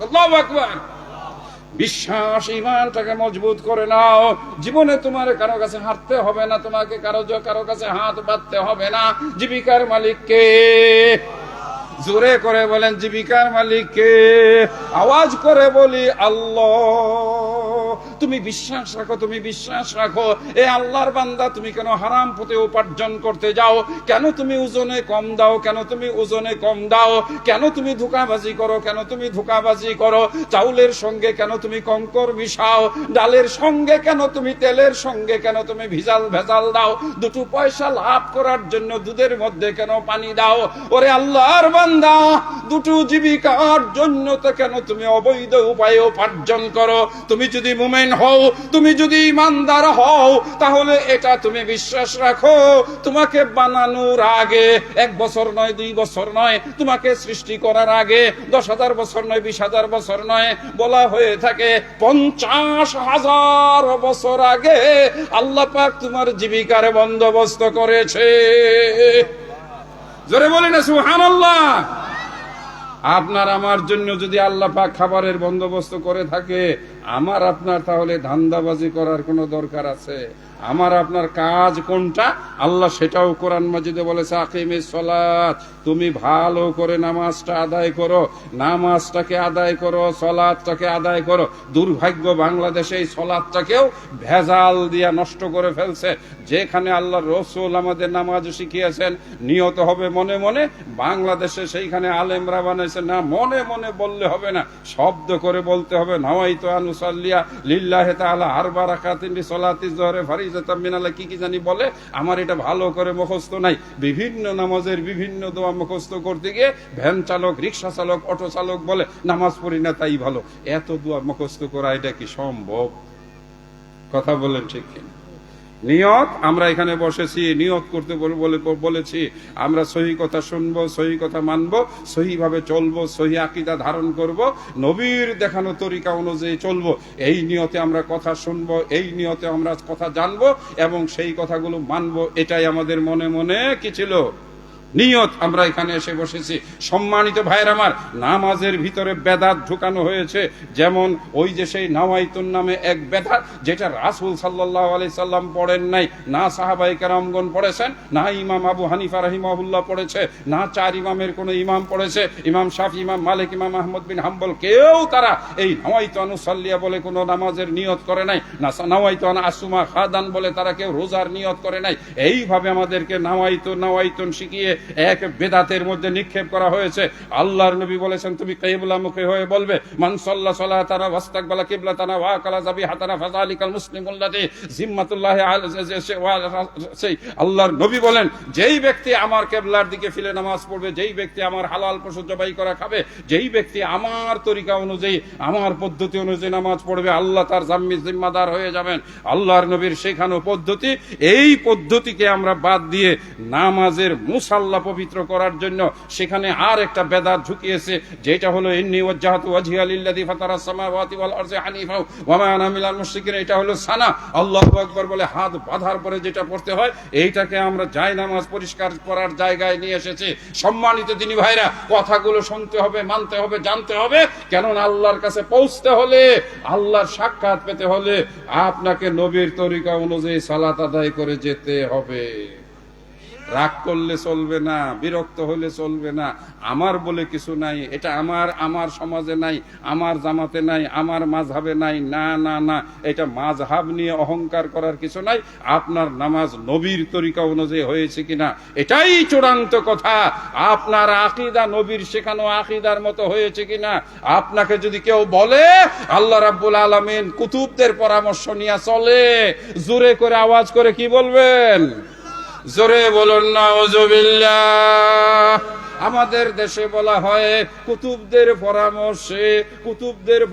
আল্লাহু আকবার। বিশ্বাস ঈমানটাকে মজবুত করে নাও। জীবনে তোমার কারো কাছে হাঁটতে হবে না, তোমাকে কারো কাছে হাত বাঁধতে হবে না। জীবিকার মালিক কে? জোরে করে বলেন, জীবিকার মালিক কে? আওয়াজ করে বলি আল্লাহ। তুমি বিশ্বাস রাখো, তুমি বিশ্বাস রাখো। এ আল্লাহর বান্দা, তুমি কেন হারাম পথে উপার্জন করতে যাও? কেন তুমি ওজনে কম দাও? কেন তুমি ওজনে কম দাও? কেন তুমি ধোঁকাবাজি করো? কেন তুমি ধোঁকাবাজি করো? চাউলের সঙ্গে কেন তুমি কঙ্কর মিশাও? ডালের সঙ্গে কেন তুমি, তেলের সঙ্গে কেন তুমি ভেজাল দাও? দুটো পয়সা লাভ করার জন্য দুধের মধ্যে কেন পানি দাও? ওরে আল্লাহর বান্দা, দুটো জীবিকার জন্য তো কেন তুমি অবৈধ উপায়ে উপার্জন করো? তুমি যদি মুমিন হও, তুমি যদি ইমানদার হও, তাহলে এটা তুমি বিশ্বাস রাখো, তোমাকে বানানোর আগে 1 বছর নয়, 2 বছর নয়, তোমাকে সৃষ্টি করার আগে 10,000 বছর নয়, 20,000 বছর নয়, বলা হয়ে থাকে 50,000 বছর আগে আল্লাহ পাক তোমার জীবিকার বন্দোবস্ত করেছে। জোরে বলি না সুবহানাল্লাহ। আপনার আমার জন্য যদি আল্লাহ পাক খাবারের বন্দোবস্ত করে থাকে, আমার আপনার তাহলে ধান্দাবাজি করার কোনো দরকার আছে? আমার আপনার কাজ কোনটা? আল্লাহ সেটাও কোরআন মাজিদে বলেছে, আকিমিস সালাত, তুমি ভালো করে নামাজটা আদায় করো, নামাজটাকে আদায় করো, সালাতটাকে আদায় করো। দুর্ভাগ্য, বাংলাদেশে এই সালাতটাকেও ভেজাল দিয়া নষ্ট করে ফেলছে। যেখানে আল্লাহর রাসূল আমাদের নামাজ শিখিয়েছেন নিয়ত হবে মনে মনে, বাংলাদেশে সেইখানে আলেমরা বানাইছে না মনে মনে বললে হবে না, শব্দ করে বলতে হবে, নাওয়াইতু আন উসাল্লিয়া লিল্লাহি তাআলা আরবা রাকাতিন সালাতি যুহরি ফারিজাতাম মিনাল্লাহ, কি কি জানি বলে, আমার এটা ভালো করে মুখস্থ নাই। বিভিন্ন নামাজের বিভিন্ন দোয়া মুখস্থ করতে গিয়ে ভ্যান চালক, রিকশা চালক, অটো চালক বলে নামাজ পড়ি না তাই ভালো। এত দোয়া মুখস্থ করা এটা কি সম্ভব? কথা বলেন ঠিক কিনা? নিয়ত, আমরা এখানে বসেছি নিয়ত করতে বলেছি, আমরা সহি কথা শুনবো, সহি কথা মানবো, সহি ভাবে চলবো, সহি আকীদা ধারণ করব, নবীর দেখানো তরিকা অনুযায়ী চলবো। এই নিয়তে আমরা কথা শুনবো, এই নিয়তে আমরা কথা জানবো এবং সেই কথাগুলো মানবো। এটাই আমাদের মনে মনে কি ছিল? নিয়ত। আমরা এখানে এসে বসেছি। সম্মানিত ভাইয়ের আমার, নামাজের ভিতরে বেদাত ঢুকানো হয়েছে। যেমন ওই যে সেই নাওয়াইতুন নামে এক বেদাত, যেটা রাসূল সাল্লাল্লাহু আলাইহি সাল্লাম পড়েন নাই, না সাহাবায়ে কেরামগণ পড়েছেন, না ইমাম আবু হানিফা রাহিমাহুল্লাহ পড়েছে, না 4 ইমামের কোন ইমাম পড়েছে, ইমাম শাফি, ইমাম মালিক, ইমাম আহমদ বিন হাম্বল, কেউ তারা এই নাওয়াইতু আন উসাল্লিয়া বলে কোন নামাজের নিয়ত করে নাই, না নাওয়াইতু আন আসুমা খাদান বলে তারা কেউ রোজার নিয়ত করে নাই। এইভাবে আমাদেরকে নাওয়াইতুন শিখিয়ে এক বেদাতের মধ্যে নিক্ষেপ করা হয়েছে। আল্লাহর নবী বলেছেন, তুমি কিবলামুখী হয়ে বলবে, মান সাল্লা সালাতানা ওয়াস্তাকবালা কিবলাতানা ওয়া আকালা যাবিহাতানা ফাযালিকাল মুসলিমুল্লাযী জিম্মাতুল্লাহি আলাইহি। আল্লাহর নবী বলেন, যেই ব্যক্তি আমার কিবলার দিকে ফিরে নামাজ পড়বে, যেই ব্যক্তি আমার হালাল পশু জবাই করা খাবে, যেই ব্যক্তি আমার তরিকা অনুযায়ী, আমার পদ্ধতি অনুযায়ী নামাজ পড়বে, আল্লাহ তার জিম্মাদার হয়ে যাবেন। আল্লাহর নবীর শেখানো পদ্ধতি, এই পদ্ধতিকে আমরা বাদ দিয়ে নামাজের মুসাল্লা পবিত্র করার জন্য সেখানে আর একটা বেদাত ঢুকিয়েছে, যেটা হলো ইন্নী ওয়াজ্জাহতু ওয়াজহিয়া লিল্লাযী ফাতারাস সামাওয়াতি ওয়াল আরদি হানিফা ওয়া মা আনা মিনাল মুশরিকিন। এটা হলো সানা, আল্লাহু আকবার বলে হাত বাঁধার পরে যেটা পড়তে হয়, এইটাকে আমরা জায়নামাজ পরিষ্কার করার জায়গায় নিয়ে এসেছি। সম্মানিত দিনী ভাইরা, কথাগুলো শুনতে হবে, মানতে হবে, জানতে হবে। কেননা আল্লাহর কাছে পৌঁছতে হলে, আল্লাহর সাক্ষাৎ পেতে হলে আপনাকে নবীর তরিকা অনুযায়ী সালাত আদায় করে যেতে হবে। রাগ করলে চলবে না, বিরক্ত হলে চলবে না, আমার বলে কিছু নাই, এটা আমার সমাজে নাই, আমার জামাতে নাই, আমার মাযহাবে নাই, না না না, এটা মাযহাব নিয়ে অহংকার করার কিছু নাই। আপনার নামাজ নবীর তরিকা অনুযায়ী হয়েছে কিনা, এটাই চূড়ান্ত কথা। আপনার আকীদা নবীর শেখানো আকীদার মতো হয়েছে কিনা। আপনাকে যদি কেউ বলে আল্লাহ রাব্বুল আলামিন কুতুবদের পরামর্শ নিয়ে চলে, জোরে করে আওয়াজ করে কি বলবেন? জোরে বলুন নাউযুবিল্লাহ। আমাদের দেশে বলা হয় কুতুবদের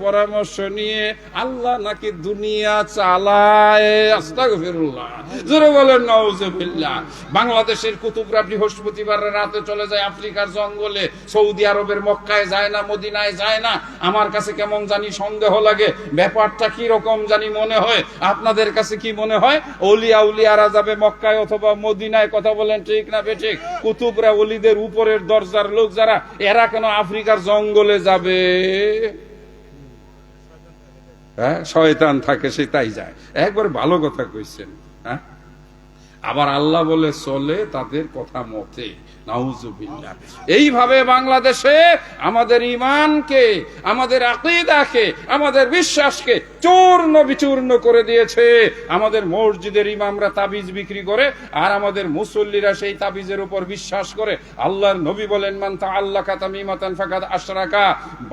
পরামর্শ নিয়ে আল্লাহ নাকি দুনিয়া চালায়। আস্তাগফিরুল্লাহ। জোরে বলেন নাউযুবিল্লাহ। বাংলাদেশের কুতুবরা বৃহস্পতিবার রাতে চলে যায় আফ্রিকার জঙ্গলে, সৌদি আরবের মক্কায় যায় না, মদিনায় যায় না। আমার কাছে কেমন জানি সন্দেহ লাগে, ব্যাপারটা কি রকম জানি মনে হয়। আপনাদের কাছে কি মনে হয়? উলিয়ারা যাবে মক্কায় অথবা মদিনায়, কথা বলেন ঠিক না বেঠিক? কুতুবরা ওলিদের উপরের দরজার লোক যারা, এরা কেন আফ্রিকার জঙ্গলে যাবে? হ্যাঁ, শয়তান থাকে, সে তাই যায়। একবার ভালো কথা কইছেন। হ্যাঁ, আবার আল্লাহ বলে চলে তাদের কথা মতে। নাউযুবিল্লাহ। এইভাবে বাংলাদেশে আমাদের ঈমানকে, আমাদের আকীদাকে, আমাদের বিশ্বাসকে চূর্ণ বিচূর্ণ করে দিয়েছে। আমাদের মসজিদের ইমামরা তাবিজ বিক্রি করে, আর আমাদের মুসল্লিরা সেই তাবিজের উপর বিশ্বাস করে। আল্লাহর নবী বলেন, মান তাআল্লাকা তামিমাতান ফাকাদ আশরাকা।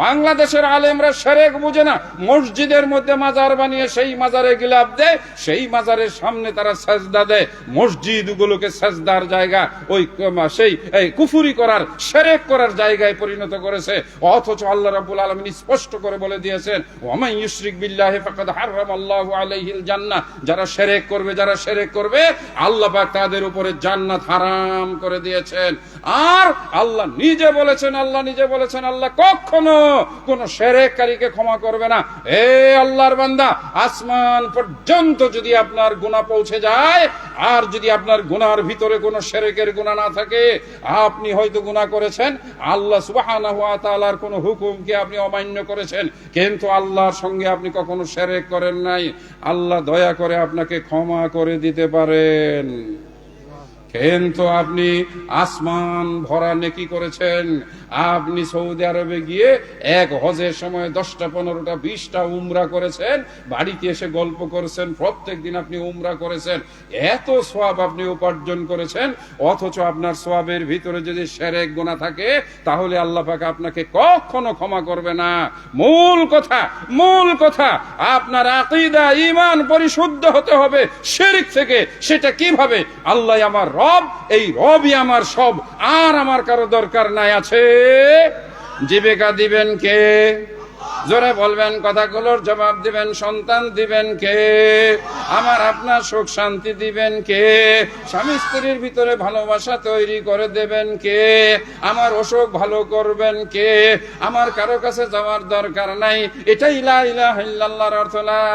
বাংলাদেশের আলেমরা শিরক বুঝে না, মসজিদের মধ্যে মাজার বানিয়ে সেই মাজারে গিলাফ দেয়, সেই মাজারের সামনে তারা সাজদা দেয়। মসজিদগুলোকে সাজদার জায়গা, ওই সেই কুফরি করার, শিরক করার জায়গায় পরিণত করেছে। অথচ আল্লাহ রাব্বুল আলামিন স্পষ্ট করে বলে দিয়েছেন, ওয়া মান ইউশরিক বিল্লাহি ফাকাদ হারামাল্লাহু আলাইহিল জান্নাহ, যারা শিরক করবে আল্লাহ পাক তাদের উপরে জান্নাত হারাম করে দিয়েছেন। আর আল্লাহ নিজে বলেছেন আল্লাহ কখনো কোন শিরককারীকে ক্ষমা করবে না। হে আল্লাহর বান্দা, আসমান পর্যন্ত যদি আপনার গুনাহ পৌঁছে যায়, আর যদি আপনার গুনার ভিতরে কোনো শিরকের গুনাহ না থাকে, আপনি হয়তো গুনাহ করেছেন, আল্লাহ সুবহানাহু ওয়া তাআলার কোনো হুকুমকে আপনি অমান্য করেছেন, কিন্তু আল্লাহর সঙ্গে আপনি কখনো শিরক করেন নাই, আল্লাহ দয়া করে আপনাকে ক্ষমা করে দিতে পারেন। কিন্তু আপনি আসমান ভরা নেকি করেছেন। আপনি সৌদি আরবে গিয়ে এক হজের সময় 10টা 15টা 20টা উমরা করেছেন, বাড়িতে এসে গল্প করেছেন প্রত্যেক দিন আপনি উমরা করেছেন, এত সওয়াব আপনি উপার্জন করেছেন, অথচ আপনার সওয়াবের ভিতরে যদি শিরক গুনাহ থাকে, তাহলে আল্লাহ পাক আপনাকে কখনো ক্ষমা করবে না। মূল কথা আপনার আকীদা ঈমান পরিশুদ্ধ হতে হবে শিরক থেকে। সেটা কিভাবে? আল্লাহ আমার রব, এই রবই আমার সব, আর আমার কারো দরকার নাই। আছে জীবিকা দিবেন কে? জোরে বলবেন, কথাগুলোর জবাব দিবেন। সন্তান দিবেন কে? আমার আপনার সুখ শান্তি দিবেন কে? স্বামী স্ত্রীর ভিতরে ভালোবাসা তৈরি করে দেবেন কে? আমার অসুখ ভালো করবেন কে? আমার কারো কাছে যাওয়ার দরকার নাই। এটাই লা ইলাহা ইল্লাল্লাহর অর্থ। লা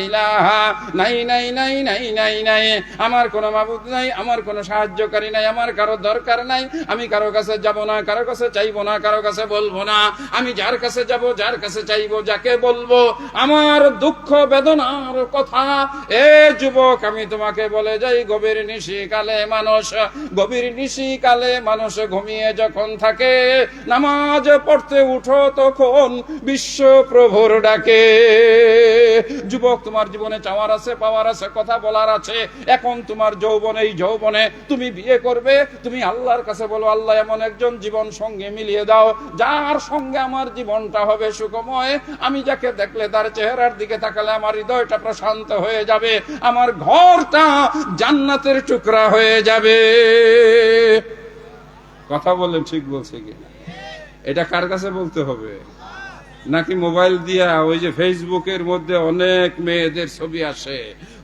ইলাহা নাই নাই নাই নাই নাই নাই, আমার কোনো মাবুদ নাই, আমার কোনো সাহায্যকারী নাই, আমার কারো দরকার নাই। আমি কারো কাছে যাব না, কারো কাছে চাইবো না, কারো কাছে বলবো না। আমি যার কাছে যাব, যার কাছে চাইবো, যাকে বলবো আমার দুঃখ বেদনার কথা। এ যুবক, আমি তোমাকে বলে যাই, গভীর নিশিকালে মানুষ ঘুমিয়ে যখন থাকে, নামাজ পড়তে উঠো তখন বিশ্ব প্রভুর ডাকে। যুবক, তোমার জীবনে চাওয়ার আছে, পাওয়ার আছে, কথা বলার আছে। এখন তোমার যৌবনে, এই যৌবনে তুমি বিয়ে করবে, তুমি আল্লাহর কাছে বলো, আল্লাহ এমন একজন জীবন সঙ্গে মিলিয়ে দাও, যার সঙ্গে আমার জীবনটা হবে সুখময়। আমি যাকে দেখলে তার চেহারার দিকে তাকালে আমার হৃদয়টা প্রশান্ত হয়ে যাবে, আমার ঘরটা জান্নাতের টুকরা হয়ে যাবে। কথা বলেন, ঠিক বলছে কি? এটা কার কাছে বলতে হবে? নাকি মোবাইল দিয়া ওই যে ফেসবুকের মধ্যে অনেক মেয়েদের ছবি আসে,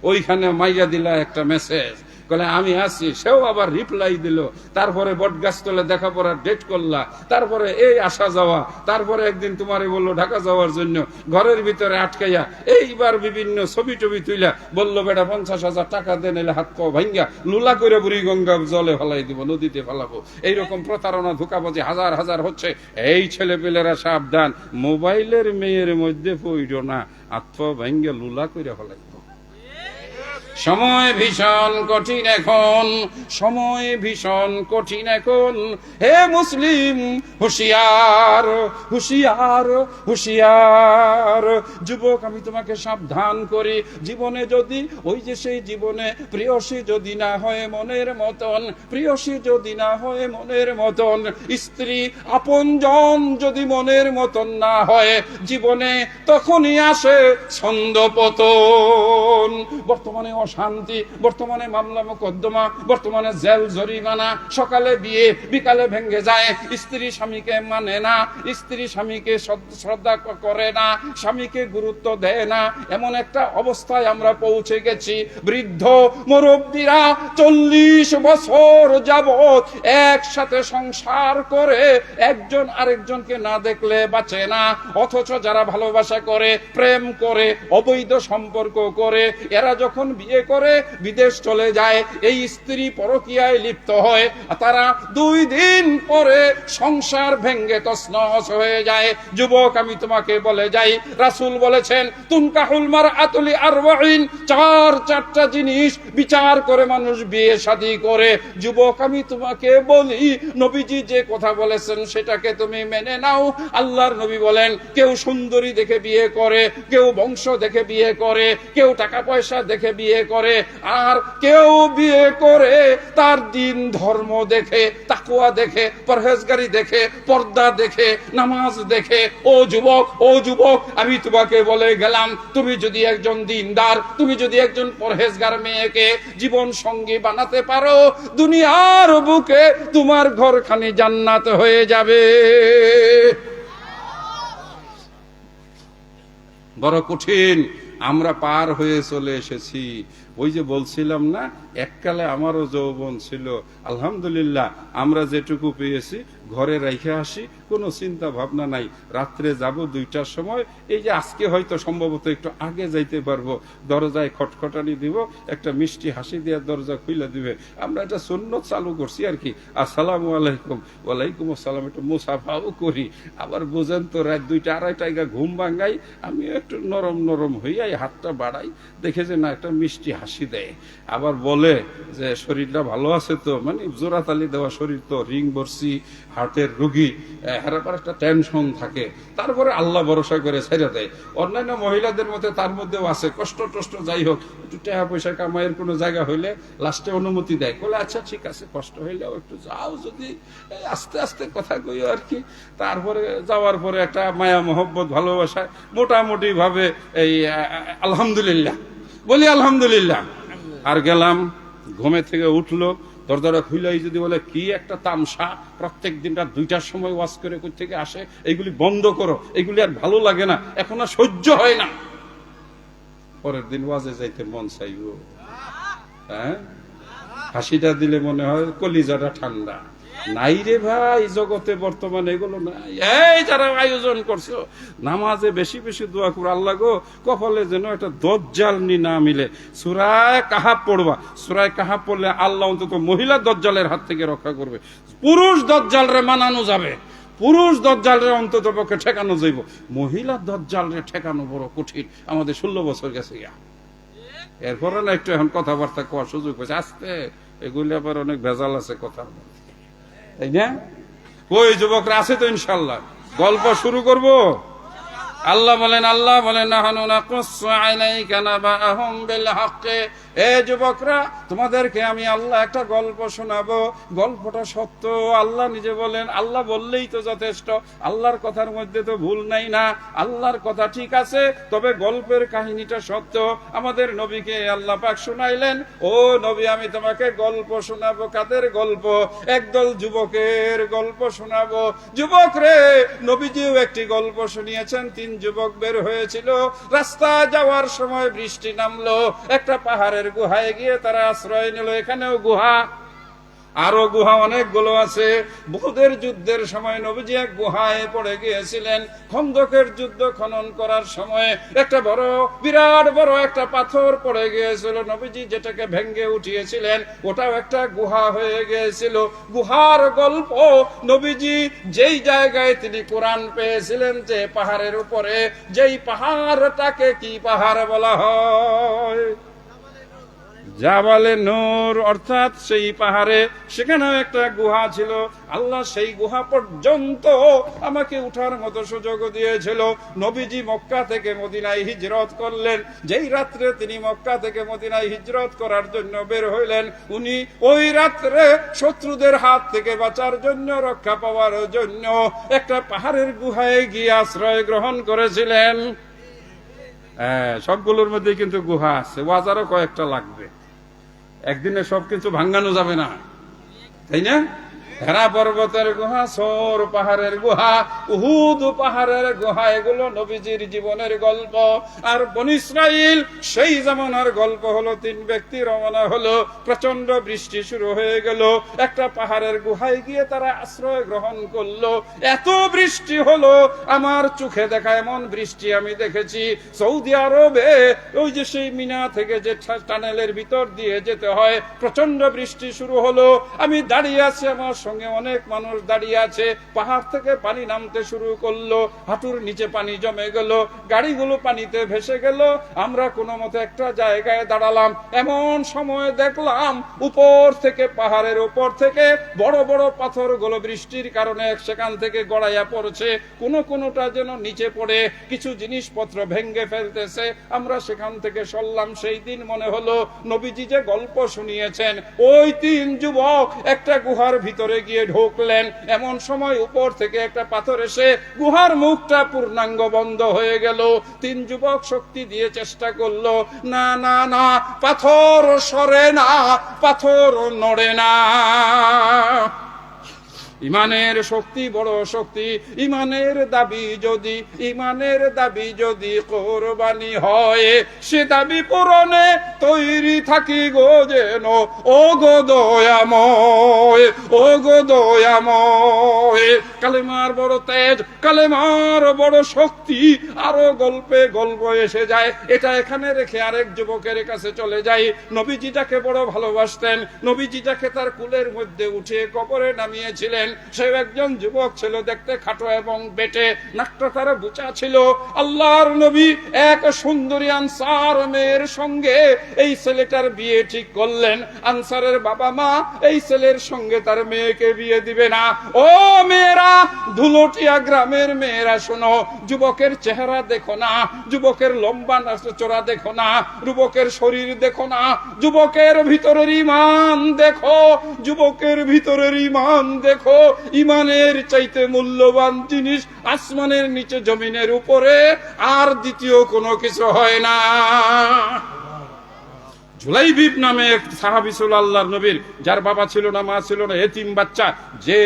ওইখানে মাইয়া দিলা একটা মেসেজ, বলে আমি আছি, সেও আবার রিপ্লাই দিল, তারপরে বটগাছ তলে দেখা পড়ার ডেট করলা, তারপরে এই আসা যাওয়া, তারপরে একদিন তোমারে বললো ঢাকা যাওয়ার জন্য, ঘরের ভিতরে আটকাইয়া এইবার বিভিন্ন ছবি টবি তুইলা বললো, বেটা 50,000 টাকা দেন, এলে হাত পাও ভাঙ্গা লুলা করে বুড়িগঙ্গা জলে ফেলাই দিব, নদীতে ফেলাবো। এইরকম প্রতারণা ধোঁকাবাজি হাজার হাজার হচ্ছে। এই ছেলে পেলেরা সাবধান, মোবাইলের মেয়ের মধ্যে পইড়ো না, হাত পাও ভাঙ্গা লুলা করে ফেলাই। সময় ভীষণ কঠিন এখন, সময় ভীষণ কঠিন এখন। হে মুসলিম, হুঁশিয়ার হুঁশিয়ার হুঁশিয়ার। যুবক, আমি তোমাকে সাবধান করি, জীবনে যদি ওই যে সেই জীবনে প্রিয়সী যদি না হয় মনের মতন, প্রিয়সী যদি না হয় মনের মতন, স্ত্রী আপনজন যদি মনের মতন না হয় জীবনে, তখনই আসে ছন্দপতন। বর্তমানে অশান্তি, বর্তমানে মামলা মোকদ্দমা, বর্তমানে জেল জরিমানা, সকালে বিয়ে বিকালে ভেঙে যায়, স্ত্রী স্বামীকে মানে না, স্ত্রী স্বামীকে শ্রদ্ধা করে না, স্বামীকে গুরুত্ব দেয় না, এমন একটা অবস্থায় আমরা পৌঁছে গেছি। বৃদ্ধ মুরব্বীরা 40 বছর যাবত একসাথে সংসার করে একজন আরেকজনকে না দেখলে বাঁচে না, অথচ যারা ভালোবাসা করে, প্রেম করে, অবৈধ সম্পর্ক করে, এরা যখন বিয়ে করে বিদেশ চলে যায়, এই স্ত্রী পরকীয়ায় লিপ্ত হয়, তারা 2 দিন পরে সংসার ভেঙ্গে তছনছ হয়ে যায়। যুবক, আমি তোমাকে বলে যাই, রাসূল বলেছেন, তুনকাহুল মারআতু লিআরবাঈন, 4টা জিনিস বিচার করে মানুষ বিয়ে শাদী করে। যুবক, আমি তোমাকে বলি, নবীজি যে কথা বলেছেন সেটাকে তুমি মেনে নাও। আল্লাহর নবী বলেন, কেউ সুন্দরী দেখে বিয়ে করে, কেউ বংশ দেখে বিয়ে করে, কেউ টাকা পয়সা দেখে বিয়ে করে, আর কেউ বিয়ে করে তার দিন ধর্ম দেখে, তাকওয়া দেখে, পরহেজগারি দেখে, পর্দা দেখে, নামাজ দেখে। ও যুবক, ও যুবক, আমি তোমাকে বলে গেলাম, তুমি যদি একজন দিনদার, তুমি যদি একজন পরহেজগার মেয়েকে জীবন সঙ্গী বানাতে পারো, দুনিয়ার বুকে তোমার ঘরখানি জান্নাত হয়ে যাবে। বড় কঠিন, আমরা পার হয়ে চলে এসেছি। ওই যে বলছিলাম না, এককালে আমারও যৌবন ছিল, আলহামদুলিল্লাহ আমরা যেটুকু পেয়েছি ঘরে রেখে আসি, কোনো চিন্তা ভাবনা নাই। রাত্রে যাব 2টার সময়, এই যে আজকে হয়তো সম্ভবত একটু আগে যাইতে পারবো, দরজায় খটখটানি দিব, একটা মিষ্টি হাসি দিয়ে দরজা খুলে দিবে। আমরা এটা সুন্নত চালু করছি আর কি, আসসালামু আলাইকুম, ওয়ালাইকুম আসসালাম, একটু মুসাফাও করি। আবার বোঝেন তো, রাত 2টা 2:30 ঘুম ভাঙ্গাই, আমি একটু নরম নরম হইয়া হাতটা বাড়াই, দেখে যে না একটা মিষ্টি হাসি দেয়। আবার বলে যে শরীরটা ভালো আছে তো, মানে জোড়াতালি দেওয়া শরীর তো, রিং বর্ষি, হার্টের রোগী, হেরাবার একটা টেনশন থাকে, তারপরে আল্লাহ ভরসা করে ছেড়ে দেয়। অন্যান্য মহিলাদের মধ্যে তার মধ্যেও আছে, কষ্ট টষ্ট যাই হোক, একটু টাকা পয়সা কামাইয়ের কোনো জায়গা হইলে লাস্টে অনুমতি দেয়, বলে আচ্ছা ঠিক আছে, কষ্ট হইলেও একটু যাও, যদি আস্তে আস্তে কথা কইও আর কি। তারপরে যাওয়ার পরে একটা মায়া মহব্বত ভালোবাসা মোটামুটি ভাবে এই আলহামদুলিল্লাহ বলি, আলহামদুলিল্লাহ। আর গেলাম, ঘুমে থেকে উঠলো, দরজাটা খুলেই যদি বলে কি একটা তামসা, প্রত্যেক দিন রাত 2টার সময় ওয়াজ করে কই থেকে আসে, এইগুলি বন্ধ করো, এইগুলি আর ভালো লাগে না, এখন আর সহ্য হয় না। পরের দিন ওয়াজে যাইতে মন চাইব, হ্যাঁ, হাসিটা দিলে মনে হয় কলিজাটা ঠান্ডা। নাই রে ভাই, জগতে বর্তমানে এগুলো নাই। এই যারা আয়োজন করছো, নামাজে বেশি বেশি দোয়া করো, আল্লাহ গো কপালে যেন একটা দজ্জালনি না মিলে। সূরায়ে কাহাফ পড়বা, সূরায়ে কাহাফ পড়লে আল্লাহ অন্তত মহিলা দজ্জালের হাত থেকে রক্ষা করবে। পুরুষ দজ্জালরে মানানো যাবে, পুরুষ দজ্জালরে অন্তত পক্ষে ঠেকানো যাইব, মহিলা দজ্জালরে ঠেকানো বড় কঠিন। আমাদের 16 বছর গেছে গিয়া, এরপরে না একটু এখন কথাবার্তা কোয়ার সুযোগ হয়েছে। আস্তে, এগুলি আবার অনেক ভেজাল আছে কথার মধ্যে, তাই না? ওই যুবকরা আছে তো ইনশাল্লাহ। গল্প শুরু করব। আল্লাহ বলেন, আল্লাহ বলেন, নাহনু নাকুসসু আলাইকা নাবাআহুম বিল হক। এ যুবকরা, তোমাদেরকে আমি আল্লাহ একটা গল্প শোনাবো, গল্পটা সত্য। আল্লাহ নিজে বলেন, আল্লাহ বললেই তো যথেষ্ট, আল্লাহর কথার মধ্যে তো ভুল নাই না, আল্লাহর কথা ঠিক আছে, তবে গল্পের কাহিনীটা সত্য। আমাদের নবীকে আল্লাহ পাক শুনাইলেন, ও নবী আমি তোমাকে গল্প শোনাবো। কাদের গল্প? একদল যুবকের গল্প শোনাবো। যুবক রে, নবীজিও একটি গল্প শুনিয়েছেন। 3 যুবক বের হয়েছিল, রাস্তা যাওয়ার সময় বৃষ্টি নামলো, একটা পাহাড়ের গুহায় গিয়ে তারা আশ্রয় নিল। এখানেও গুহা, আরো গুহা অনেকগুলো আছে। উহুদের যুদ্ধের সময় নবীজি এক গুহায় পড়ে গিয়েছিলেন। খন্দকের যুদ্ধ খনন করার সময় একটা বড়, বিরাট বড় একটা পাথর পড়ে গিয়েছিল, নবীজি যেটাকে ভেঙ্গে উঠিয়েছিলেন ওটাও একটা গুহা হয়ে গিয়েছিল। গুহার গল্প, নবীজি যেই জায়গায় তিনি কোরআন পেয়েছিলেন, যে পাহাড়ের উপরে, যেই পাহাড়টাকে কি পাহাড় বলা হয়? জাবালে নূর, অর্থাৎ সেই পাহাড়ে, সেখানেও একটা গুহা ছিল। আল্লাহ সেই গুহা পর্যন্ত আমাকে উঠার মতো সুযোগ দিয়েছিল। নবীজি মক্কা থেকে মদিনায় হিজরত করলেন। যেই রাত্রে তিনি মক্কা থেকে মদিনায় হিজরত করার জন্য বের হইলেন, উনি ওই রাত্রে শত্রুদের হাত থেকে বাঁচার জন্য, রক্ষা পাওয়ার জন্য একটা পাহাড়ের গুহায় গিয়ে আশ্রয় গ্রহণ করেছিলেন। সবগুলোর মধ্যে কিন্তু গুহা আছে, ওয়াজারও কয়েকটা লাগবে, একদিনে সবকিছু ভাঙ্গানো যাবে না, তাই না? হেরা পর্বতের গুহা, সোর পাহাড়ের গুহা, উহুদ পাহাড়ের গুহা, এগুলো নবীজির জীবনের গল্প। আর বনী ইসরাইল সেই জামানার গল্প হলো, 3 ব্যক্তি রওনা হলো, প্রচন্ড বৃষ্টি শুরু হয়ে গেল, একটা পাহাড়ের গুহায় গিয়ে তারা আশ্রয় গ্রহণ করলো। এত বৃষ্টি হলো, আমার চোখে দেখা এমন বৃষ্টি আমি দেখেছি সৌদি আরবে। ওই যে সেই মিনা থেকে যে টানেলের ভিতর দিয়ে যেতে হয়, প্রচন্ড বৃষ্টি শুরু হলো, আমি দাঁড়িয়ে আছি, আমার সঙ্গে অনেক মানুষ দাঁড়িয়ে আছে। পাহাড় থেকে পানি নামতে শুরু করলো, হাঁটুর নিচে পানি জমে গেল, গাড়িগুলো পানিতে ভেসে গেল। আমরা কোনো মতে একটা জায়গায় দাঁড়ালাম। এমন সময় দেখলাম উপর থেকে, পাহাড়ের উপর থেকে বড় বড় পাথরগুলো বৃষ্টির কারণে সেখান থেকে গড়াইয়া পড়ছে, কোনোটা যেন নিচে পড়ে কিছু জিনিসপত্র ভেঙ্গে ফেলতেছে। আমরা সেখান থেকে সরলাম। সেই দিন মনে হলো নবীজি যে গল্প শুনিয়েছেন, ওই 3 যুবক একটা গুহার ভিতরে গিয়ে ঢুকলেন। এমন সময় উপর থেকে একটা পাথর এসে গুহার মুখটা পূর্ণাঙ্গ বন্ধ হয়ে গেল। 3 যুবক শক্তি দিয়ে চেষ্টা করলো, না না না, পাথর সরে না, পাথর নড়ে না। ইমানের শক্তি বড় শক্তি। ইমানের দাবি যদি কোরবানি হয়, সে দাবি পূরণে তৈরি থাকি গো যেন, ও গো দয়াময়, ও গো দয়াময়। কালেমার বড় তেজ, কালেমার বড় শক্তি। আরো গল্পে গল্প এসে যায়। এটা এখানে রেখে আরেক যুবকের কাছে চলে যাই। নবীজি যাকে বড় ভালোবাসতেন, নবীজি যাকে তার কুলের মধ্যে উঠিয়ে কবরে নামিয়েছিলেন, সে একজন যুবক ছিল, দেখতে খাটো এবং বেটে, নাকটা তার বুচা ছিল। আল্লাহর নবী এক সুন্দরী আনসার মেয়ের সঙ্গে এই ছেলেটার বিয়ে ঠিক করলেন। আনসারের বাবা মা এই ছেলের সঙ্গে তার মেয়েকে বিয়ে দিবে না। ও মেয়েরা, ধুলোটিয়া গ্রামের মেয়েরা শোনো, যুবকের চেহারা দেখো না, যুবকের লম্বা চোরা দেখো না, যুবকের শরীর দেখো না, যুবকের ভিতরের ঈমান দেখো, যুবকের ভিতরের ঈমান দেখো। ঈমানের চাইতে মূল্যবান জিনিস আসমানের নিচে জমিনের উপরে আর দ্বিতীয় কোনো কিছু হয় না। জুলাইবিব নামে এক সাহাবী ছিল আল্লাহর নবীর, যার বাবা ছিল না, মা ছিল না, এতিম বাচ্চা, যে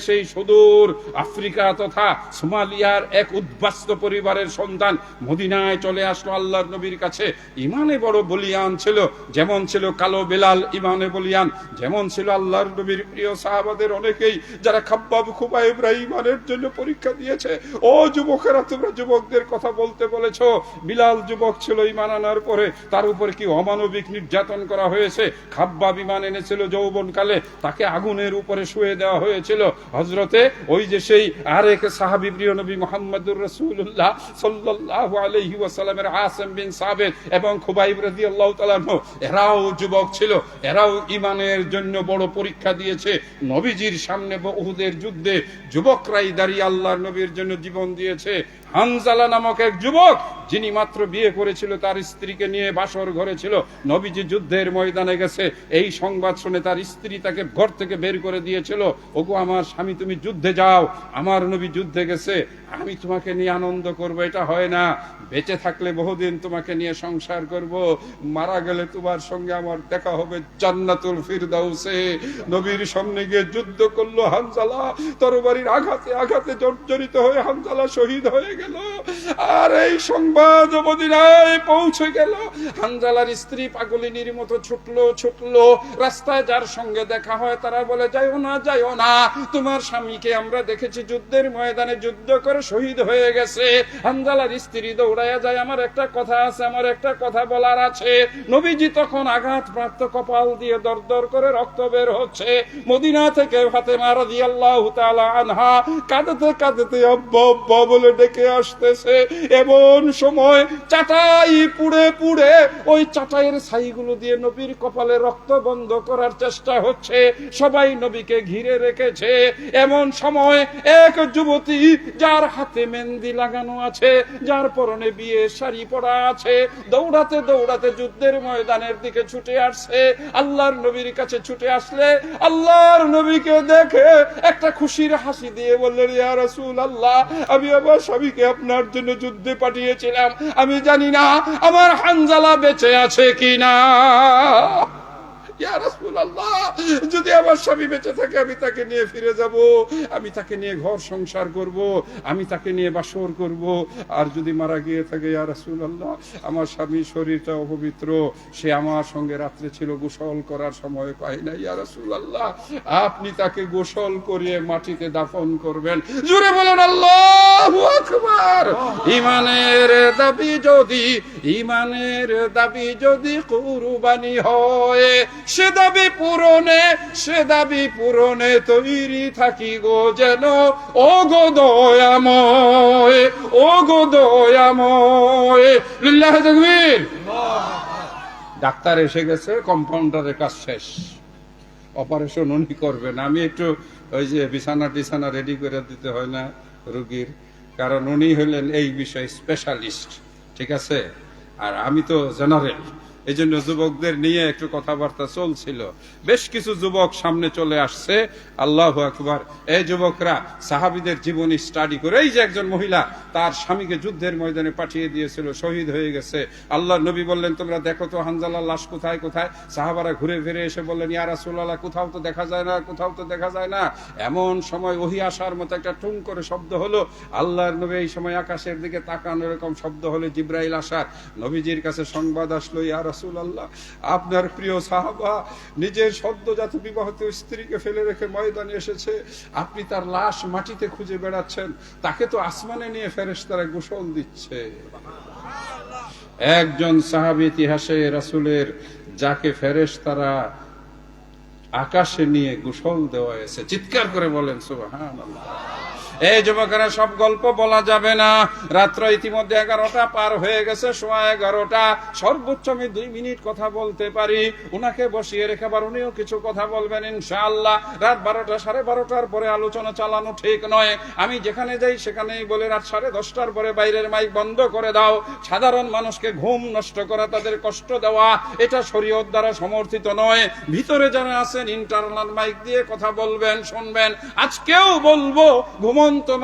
সেই সুদূর আফ্রিকা তথা সোমালিয়ার এক উদ্বাস্ত পরিবারের সন্তান মদিনায় চলে আসলো আল্লাহর নবীর কাছে। ইমানে বড় বলিয়ান ছিল, যেমন ছিল কালো বেলাল ইমানে বলিয়ান, যেমন ছিল আল্লাহর নবীর প্রিয় সাহাবাদের অনেকেই যারা খাব্বাব খুবাইবরা ইমানের জন্য পরীক্ষা দিয়েছে। ও যুবকেরা, তোমরা যুবকদের কথা বলতে বলেছো। বিলাল যুবক ছিল, ইমান আনার পরে তার উপর কি অমানবিক নির্যাতন করা হয়েছে। খাব্বাব ঈমান এনেছিল যৌবনকালে, তাকে আগুনের উপরে শুয়ে দেওয়া হয়েছিল। হযরতে ওই যে সেই আরেক সাহাবী প্রিয় নবী মুহাম্মদুর রাসূলুল্লাহ সাল্লাল্লাহু আলাইহি ওয়াসাল্লামের আসিম বিন সাবিত এবং খুবাইব রাদিয়াল্লাহু তাআলা আনহু, এরাও যুবক ছিল, এরাও ঈমানের জন্য বড় পরীক্ষা দিয়েছে। নবীজির সামনে উহুদের যুদ্ধে যুবকরাই দাঁড়িয়ে আল্লাহর নবীর জন্য জীবন দিয়েছে। হানজালা নামক এক যুবক, যিনি মাত্র বিয়ে করেছিল, তার স্ত্রীকে নিয়ে বাসর ঘরে ছিল, নবীজি যুদ্ধের ময়দানে গেছে, এই সংবাদ শুনে তার স্ত্রী তাকে ঘর থেকে বের করে দিয়েছিল। ওগো আমার স্বামী, তুমি যুদ্ধে যাও, আমার নবী যুদ্ধে গেছে, আমি তোমাকে নিয়ে আনন্দ করব, এটা হয় না। বেঁচে থাকলে বহুদিন তোমাকে নিয়ে সংসার করব, মারা গেলে তোমার সঙ্গে আমার দেখা হবে জান্নাতুল ফিরদাউসে। নবীর সামনে গিয়ে যুদ্ধ করলো হানজালা, তরবারির আঘাতে আঘাতে জর্জরিত হয়ে হানজালা শহীদ হয়ে গেল। আর এই সংবাদ মদিনায় পৌঁছে গেল। হানজালার স্ত্রী পাগলিনীর মতো ছুটলো। রাস্তায় যার সঙ্গে দেখা হয় তারা বলে, যাইও না, যাইও না, তোমার স্বামীকে আমরা দেখেছি যুদ্ধের ময়দানে যুদ্ধ করে শহীদ হয়ে গেছে। হানজালার স্ত্রী দৌড়াইয়া যায়, আমার একটা কথা আছে, আমার একটা কথা বলার আছে। নবীজি তখন আঘাতপ্রাপ্ত, কপাল দিয়ে দরদর করে রক্ত বের হচ্ছে। মদিনা থেকে ফাতেমা রাদিয়াল্লাহু তাআলা আনহা কাঁদতে কাঁদতে আব্বা আব্বা বলে ডেকে আসতেছে। এমন সময় চাটাই পুড়ে পুড়ে ওই চাটাইয়ের ছাইগুলো দিয়ে নবীর কপালে রক্ত বন্ধ করার চেষ্টা হচ্ছে। সবাই নবীকে ঘিরে রেখেছে। এমন সময় এক যুবতী, যার হাতে মেহেন্দি লাগানো আছে, যার পরনে বিয়ে শাড়ি পরা আছে, দৌড়াতে দৌড়াতে যুদ্ধের ময়দানের দিকে ছুটে আসছে। আল্লাহর নবীর কাছে ছুটে আসলে আল্লাহর নবীকে দেখে একটা খুশির হাসি দিয়ে বললেন, ইয়া রাসূলুল্লাহ, আমি আমার স্বামীকে আপনার জন্য যুদ্ধে পাঠিয়েছিলাম, আমি জানি না আমার হানজালা বেঁচে আছে কিনা। ইয়া রাসূলুল্লাহ, যদি আমার স্বামী বেঁচে থাকে আমি তাকে নিয়ে ফিরে যাব, আমি তাকে নিয়ে ঘর সংসার করব, আমি তাকে নিয়ে বাসর করব। আর যদি মারা গিয়ে থাকে, ইয়া রাসূলুল্লাহ, আমার স্বামী শরীরটা অপবিত্র, সে আমার সঙ্গে রাত্রে ছিল, গোসল করার সময় পাই না, ইয়া রাসূলুল্লাহ, আপনি তাকে গোসল করিয়ে মাটিতে দাফন করবেন। জোরে বলেন আল্লাহ। আল্লাহু আকবার। ইমানের দাবি যদি কুরবানি হয়, সে দাবি পূরণে তৈরি থাকি গো যেন। ও গো দয়াময়, লিল্লাহি তাকবীর। ডাক্তার এসে গেছে, কম্পাউন্ডারের কাজ শেষ, অপারেশন উনি করবেন। আমি একটু ওই যে বিছানা রেডি করে দিতে হয় না রোগীর, কারণ উনি হলেন এই বিষয়ে স্পেশালিস্ট, ঠিক আছে, আর আমি তো জেনারেল। এই জন্য যুবকদের নিয়ে একটু কথাবার্তা চলছিল। বেশ কিছু যুবক সামনে চলে আসছে, আল্লাহু আকবার। এই যুবকরা সাহাবীদের জীবনী স্টাডি করে, এই যে একজন মহিলা তার স্বামীকে যুদ্ধের ময়দানে পাঠিয়ে দিয়েছিল, শহীদ হয়ে গেছে। আল্লাহর নবী বললেন, তোমরা দেখো তো হানজালার লাশ কোথায়। সাহাবারা ঘুরে ফিরে এসে বললেন, ইয়া রাসূলুল্লাহ, কোথাও তো দেখা যায় না। এমন সময় ওহী আসার মতো একটা টুং করে শব্দ হলো। আল্লাহর নবী এই সময় আকাশের দিকে তাকান, এরকম শব্দ হলো জিবরাইল আসার। নবীজির কাছে সংবাদ আসলো, ইয়া রাসূলুল্লাহ, আপনার প্রিয় সাহাবা নিজের সদ্যজাত বিবাহিত স্ত্রীকে ফেলে রেখে ময়দানে এসেছে, আপনি তার লাশ মাটিতে খুঁজে বেড়াচ্ছেন, তাকে তো আসমানে নিয়ে ফেরেশতারা গোসল দিচ্ছে। একজন সাহাবী ইতিহাসে রাসূলের, যাকে ফেরেশতারা আকাশে নিয়ে গোসল দেওয়া হয়েছে। চিৎকার করে বলেন সুবহানাল্লাহ। এই যুবকেরা, সব গল্প বলা যাবে না। রাত্র ইতিমধ্যে 11টা পার হয়ে গেছে, 11:15। সর্বোচ্চ আমি 2 মিনিট কথা বলতে পারি। উনাকে বসিয়ে রেখে আবার উনিও কিছু কথা বলবেন ইনশাআল্লাহ। রাত 12টা, 12:30টার পরে আলোচনা চালানো ঠিক নয়। আমি যেখানে যাই সেখানেই বলে, রাত 10:30টার পরে বাইরের মাইক বন্ধ করে দাও। সাধারণ মানুষকে ঘুম নষ্ট করা, তাদের কষ্ট দেওয়া, এটা শরীয়ত দ্বারা সমর্থিত নয়। ভিতরে যারা আছেন ইন্টারনাল মাইক দিয়ে কথা বলবেন, শুনবেন। আজকেও বলবো,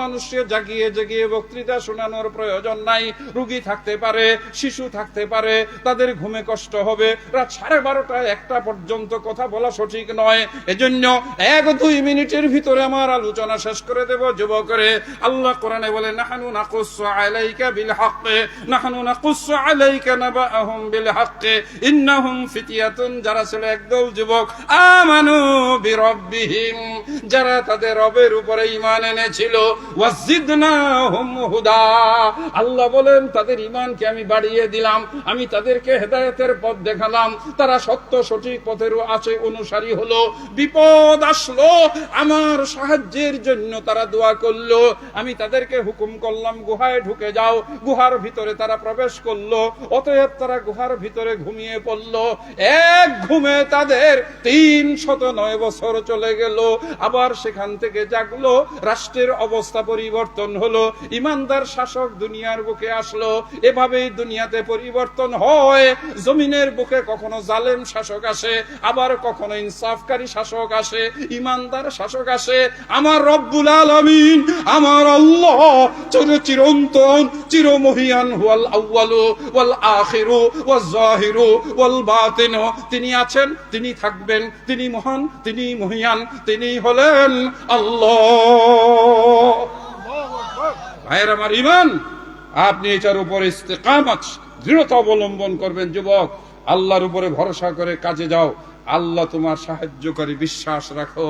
মানুষকে জাগিয়ে বক্তৃতা শোনানোর প্রয়োজন নাই। রোগী থাকতে পারে, শিশু থাকতে পারে, তাদের ঘুমে কষ্ট হবে। রাত 12:30, 1টা পর্যন্ত কথা বলা সঠিক নয়। এজন্য 1-2 মিনিটের ভিতরে আমার আলোচনা শেষ করে দেব। যুবকরে, আল্লাহ কোরআনে বলে, নাহনু নাকুসসু আলাইকা বিল হাক্কি, নাহনু নাকুসসু আলাইকা নাবাআহুম বিল হাক্কি ইন্নাহুম ফিতয়াতুন। যারা ছিল একদল যুবক, আমানু বিরাব্বিহিম, যারা তাদের রবের উপরে ঈমান এনেছিল, ওয়াজিদনাহুম হুদা। আল্লাহ বলেন, তাদের ঈমানকে আমি বাড়িয়ে দিলাম, আমি তাদেরকে হেদায়েতের পথ দেখালাম, তারা সত্য সঠিক পথের আছে অনুসারী হলো। বিপদ আসলো, আমার সাহায্যের জন্য তারা দোয়া করলো। আমি তাদেরকে হুকুম করলাম, গুহায় ঢুকে যাও। গুহার ভিতরে তারা প্রবেশ করলো, অতএব তারা গুহার ভিতরে ঘুমিয়ে পড়লো। এক ঘুমে তাদের 309 বছর চলে গেল। আবার সেখান থেকে জাগলো, রাষ্ট্রের অবস্থা পরিবর্তন হলো, ইমানদার শাসক দুনিয়ার বুকে আসলো। এভাবেই দুনিয়াতে পরিবর্তন হয়। জমিনের বুকে কখনো জালেম শাসক আসে, আবার কখনো ইনসাফকারী শাসক আসে, ইমানদার শাসক আসে। আমার রব্বুল আলামিন, আমার আল্লাহ চিরন্তন, চিরমহিয়ান, হুয়াল আউয়ালু ওয়াল আখিরু ওয়াজ জাহিরু ওয়াল বাতিনু। তিনি আছেন, তিনি থাকবেন, তিনি মহান, তিনি মহিয়ান, তিনি হলেন আল্লাহ। ভাইয়ের আমার, ঈমান, আপনি এটার উপরে ইস্তেকামত, দৃঢ়তা অবলম্বন করবেন। যুবক, আল্লাহর উপরে ভরসা করে কাজে যাও। আল্লাহ তোমার সাহায্যকারী, বিশ্বাস রাখো।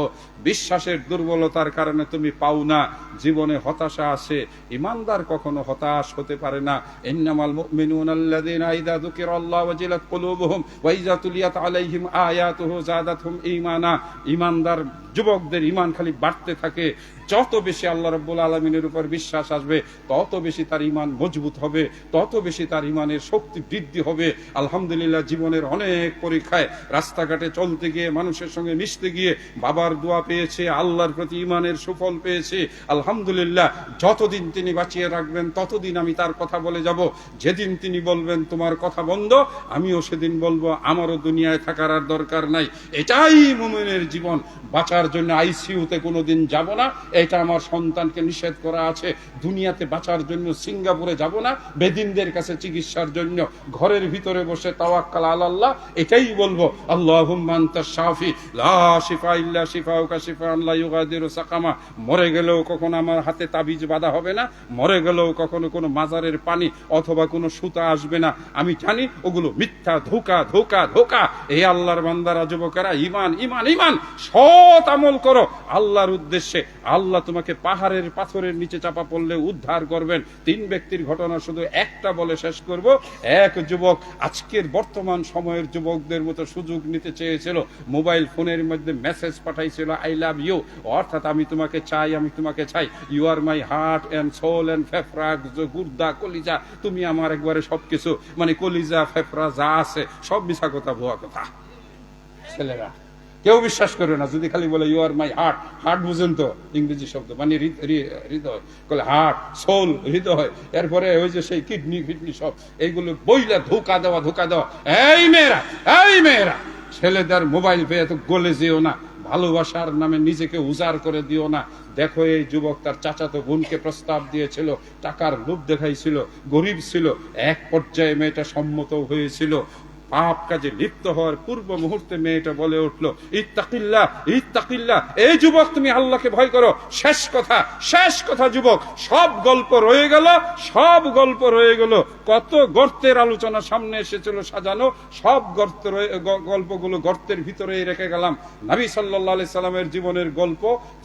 বিশ্বাসের দুর্বলতার কারণে তুমি পাও না, জীবনে হতাশা আসে। ইমানদার কখনো হতাশ হতে পারে না। ইন্নামাল মুমিনুনা আল্লাযীনা ইযা যুকিরাল্লাহু ওয়াজিলাত কুলুবুহুম ওয়া ইযা তুলিয়াত আলাইহিম আয়াতুহু যাদাতহুম ঈমানা। ইমানদার যুবকদের ঈমান খালি বাড়তে থাকে। যত বেশি আল্লাহ রাব্বুল আলামিনের উপর বিশ্বাস আসবে, তত বেশি তার ঈমান মজবুত হবে, তত বেশি তার ঈমানের শক্তি বৃদ্ধি হবে। আলহামদুলিল্লাহ, জীবনের অনেক পরীক্ষায় রাস্তাঘাটে চলতে গিয়ে, মানুষের সঙ্গে মিশতে গিয়ে বাবার দোয়া পেয়েছে, আল্লাহর প্রতি ঈমানের সুফল পেয়েছে। আলহামদুলিল্লাহ, যতদিন তিনি বাঁচিয়ে রাখবেন ততদিন আমি তার কথা বলে যাব। যেদিন তিনি বলবেন তোমার কথা বন্ধ, আমিও সেদিন বলবো আমারও দুনিয়ায় থাকার আর দরকার নাই। এটাই মুমিনের জীবন। বাঁচার জন্য আইসিইউতে কোনোদিন যাব না, এটা আমার সন্তানকে নিষেধ করা আছে। দুনিয়াতে বাঁচার জন্য সিঙ্গাপুরে যাব না, বেদিনদের কাছে চিকিৎসার জন্য। ঘরের ভিতরে বসে তাওয়াক্কাল আলাল্লাহ, এটাই বলবো। আল্লাহুম্মা আনতাশ শাফি লা শিফা ইল্লা শিফাউকা শিফাআন লা ইউগাদিরু সাকামা। মরে গেলেও কখনো আমার হাতে তাবিজ বাঁধা হবে না, মরে গেলেও কখনো কোনো মাজারের পানি অথবা কোনো সুতা আসবে না। আমি জানি ওগুলো মিথ্যা, ধোঁকা ধোঁকা ধোঁকা। এই আল্লাহর বান্দারা, যুবকেরা, ঈমান ঈমান ঈমান, সৎ আমল করো আল্লাহর উদ্দেশ্যে, আল্লাহ তোমাকে পাহাড়ের পাথরের নিচে চাপা পড়লে উদ্ধার করবেন। 3 ব্যক্তির ঘটনা শুধু একটা বলে শেষ করব। এক যুবক আজকের বর্তমান সময়ের যুবকদের মতো সুযোগ নিতে চেয়েছিল, মোবাইল ফোনের মধ্যে মেসেজ পাঠাইছিল আই লাভ ইউ, অর্থাৎ আমি তোমাকে চাই, আমি তোমাকে চাই, you are my heart and soul and ফেফরা, গুর্দা কলিজা, তুমি আমার একবারে সবকিছু, মানে কলিজা ফেফরা যা আছে সব মিছা কথা, ভুয়া কথা। ছেলেরা কেউ বিশ্বাস করবে না যদি খালি বলে you are my heart. Heart বুঝেন তো ইংরেজি শব্দ, মানে হৃদয়, বলে হার্ট, সোল, হৃদয়, এরপরে ওই যে সেই কিডনি ফিডনি সব এইগুলো বইলা ধোকা দেওয়া। এই মেয়েরা ছেলেদের মোবাইল পেয়ে তো গলে যেও না, ভালোবাসার নামে নিজেকে উজাড় করে দিও না। দেখো এই যুবক তার চাচাতো বোনকে প্রস্তাব দিয়েছিল, টাকার লোভ দেখাইছিল, গরিব ছিল, এক পর্যায়ে মেয়েটা সম্মত হয়েছিল। পাপ কাজে লিপ্ত হওয়ার পূর্ব মুহূর্তে মেয়েটা বলে উঠলো ইত্তাকিল্লাহ, ইত্তাকিল্লাহ, এই যুবক তুমি আল্লাহকে ভয় করো। শেষ কথা যুবক, সব গল্প রয়ে গেল। কত গর্তের আলোচনা সামনে এসেছিল সাজানো, সব গল্পগুলো গর্তের ভিতরেই রেখে গেলাম। নবী সাল্লাল্লাহু আলাইহি সাল্লামের জীবনের গল্প,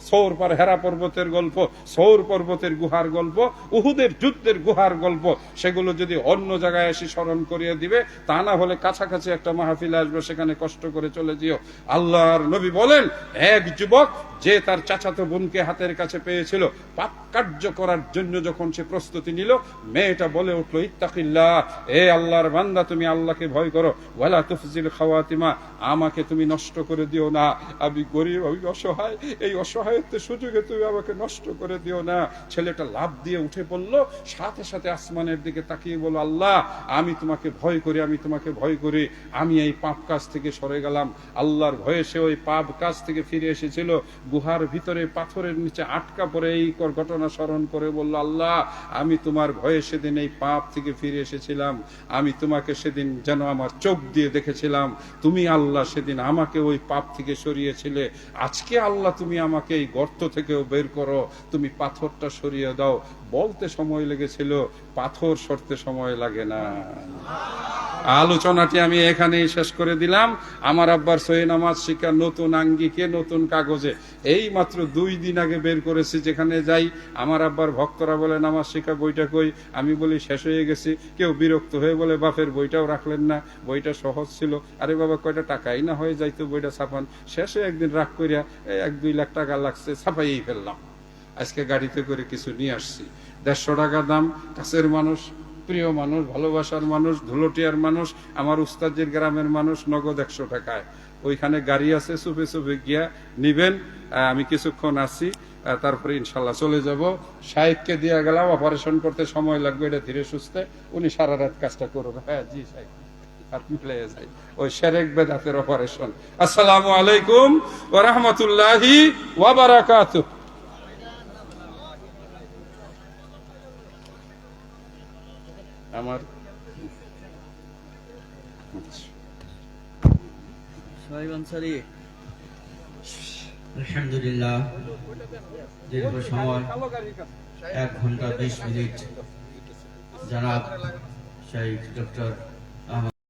সৌর পার হেরা পর্বতের গল্প, সৌর পর্বতের গুহার গল্প, উহুদের যুদ্ধের গুহার গল্প, সেগুলো যদি অন্য জায়গায় এসে স্মরণ করিয়ে দিবে, তা না হলে কাছাকাছি একটা মাহফিল আসবে, সেখানে কষ্ট করে চলে যেও। আল্লাহর নবী বলেন, এক যুবক যে তার চাচাতো বোনকে হাতের কাছে পেয়েছিল, পাপ কার্য করার জন্য যখন সে প্রস্তুতি নিল, মেয়েটা বলে উঠলো ইত্তাকিল্লাহ, এ আল্লাহর বান্দা তুমি আল্লাহকে ভয় করো, ওয়ালা তুফজিল খাওয়াতিমা, আমাকে তুমি নষ্ট করে দিও না, আমি গরিব, আমি অসহায়, এই অসহায়ত্বের সুযোগে তুমি আমাকে নষ্ট করে দিও না। ছেলেটা লাফ দিয়ে উঠে পড়লো, সাথে সাথে আসমানের দিকে তাকিয়ে বলল, আল্লাহ আমি তোমাকে ভয় করি, আমি তোমাকে ভয় করি, আমি এই পাপ কাজ থেকে সরে গেলাম। আল্লাহর ভয়ে সে ওই পাপ কাজ থেকে ফিরে এসেছিল, গুহার ভিতরে পাথরের নিচে আটকা পড়ে এই ঘটনা স্মরণ করে বলল, আল্লাহ আমি তোমার ভয়ে সেদিন এই পাপ থেকে ফিরে এসেছিলাম, আমি তোমাকে সেদিন যেন আমার চোখ দিয়ে দেখেছিলাম, তুমি আল্লাহ সেদিন আমাকে ওই পাপ থেকে সরিয়েছিলে, আজকে আল্লাহ তুমি আমাকে এই গর্ত থেকেও বের করো, তুমি পাথরটা সরিয়ে দাও। বলতে সময় লেগেছিল, পাথর সরতে সময় লাগে না। আলোচনাটি আমি এখানেই শেষ করে দিলাম। আমার আব্বার সহি নামাজ শিক্ষা নতুন আঙ্গিকে নতুন কাগজে এই মাত্র 2 দিন আগে বের করেছি। যেখানে যাই আমার আব্বার ভক্তরা বলে নামাজ শিক্ষা বইটা কই, আমি বলি শেষ হয়ে গেছি। কেউ বিরক্ত হয়ে বলে বাপের বইটাও রাখলেন না, বইটা সহজ ছিল। আরে বাবা কয়টা টাকাই না হয়ে যাইতো বইটা ছাপান। শেষে একদিন রাগ করিয়া 1-2 লাখ টাকা লাগছে, ছাপাইয়েই ফেললাম। আজকে গাড়িতে করে কিছু নিয়ে আসছি, 150 টাকা দাম। কাছের মানুষ, প্রিয় মানুষ, ভালোবাসার মানুষ, ধুলটিয়ার মানুষ, আমার উস্তাদের গ্রামের মানুষ, নগদ 100 টাকায়। ওইখানে গাড়ি আছে, চুপে চুপে গিয়া নিবেন। আমি কিছুক্ষণ আছি, তারপরে ইনশাল্লাহ চলে যাব। সাহেবকে দিয়ে গেলাম, অপারেশন করতে সময় লাগবে, এটা ধীরে সুস্থে, উনি সারা রাত কাজটা করবে। হ্যাঁ জি সাহেব, ওই শেরেক বেদাতের অপারেশন। আসসালামু আলাইকুম ওয়া রাহমাতুল্লাহি ওয়া বারাকাতুহু। আমার আলহামদুলিল্লাহ, দীর্ঘ সময় 1 ঘন্টা 20 মিনিট জনাব শাইখ ডক্টর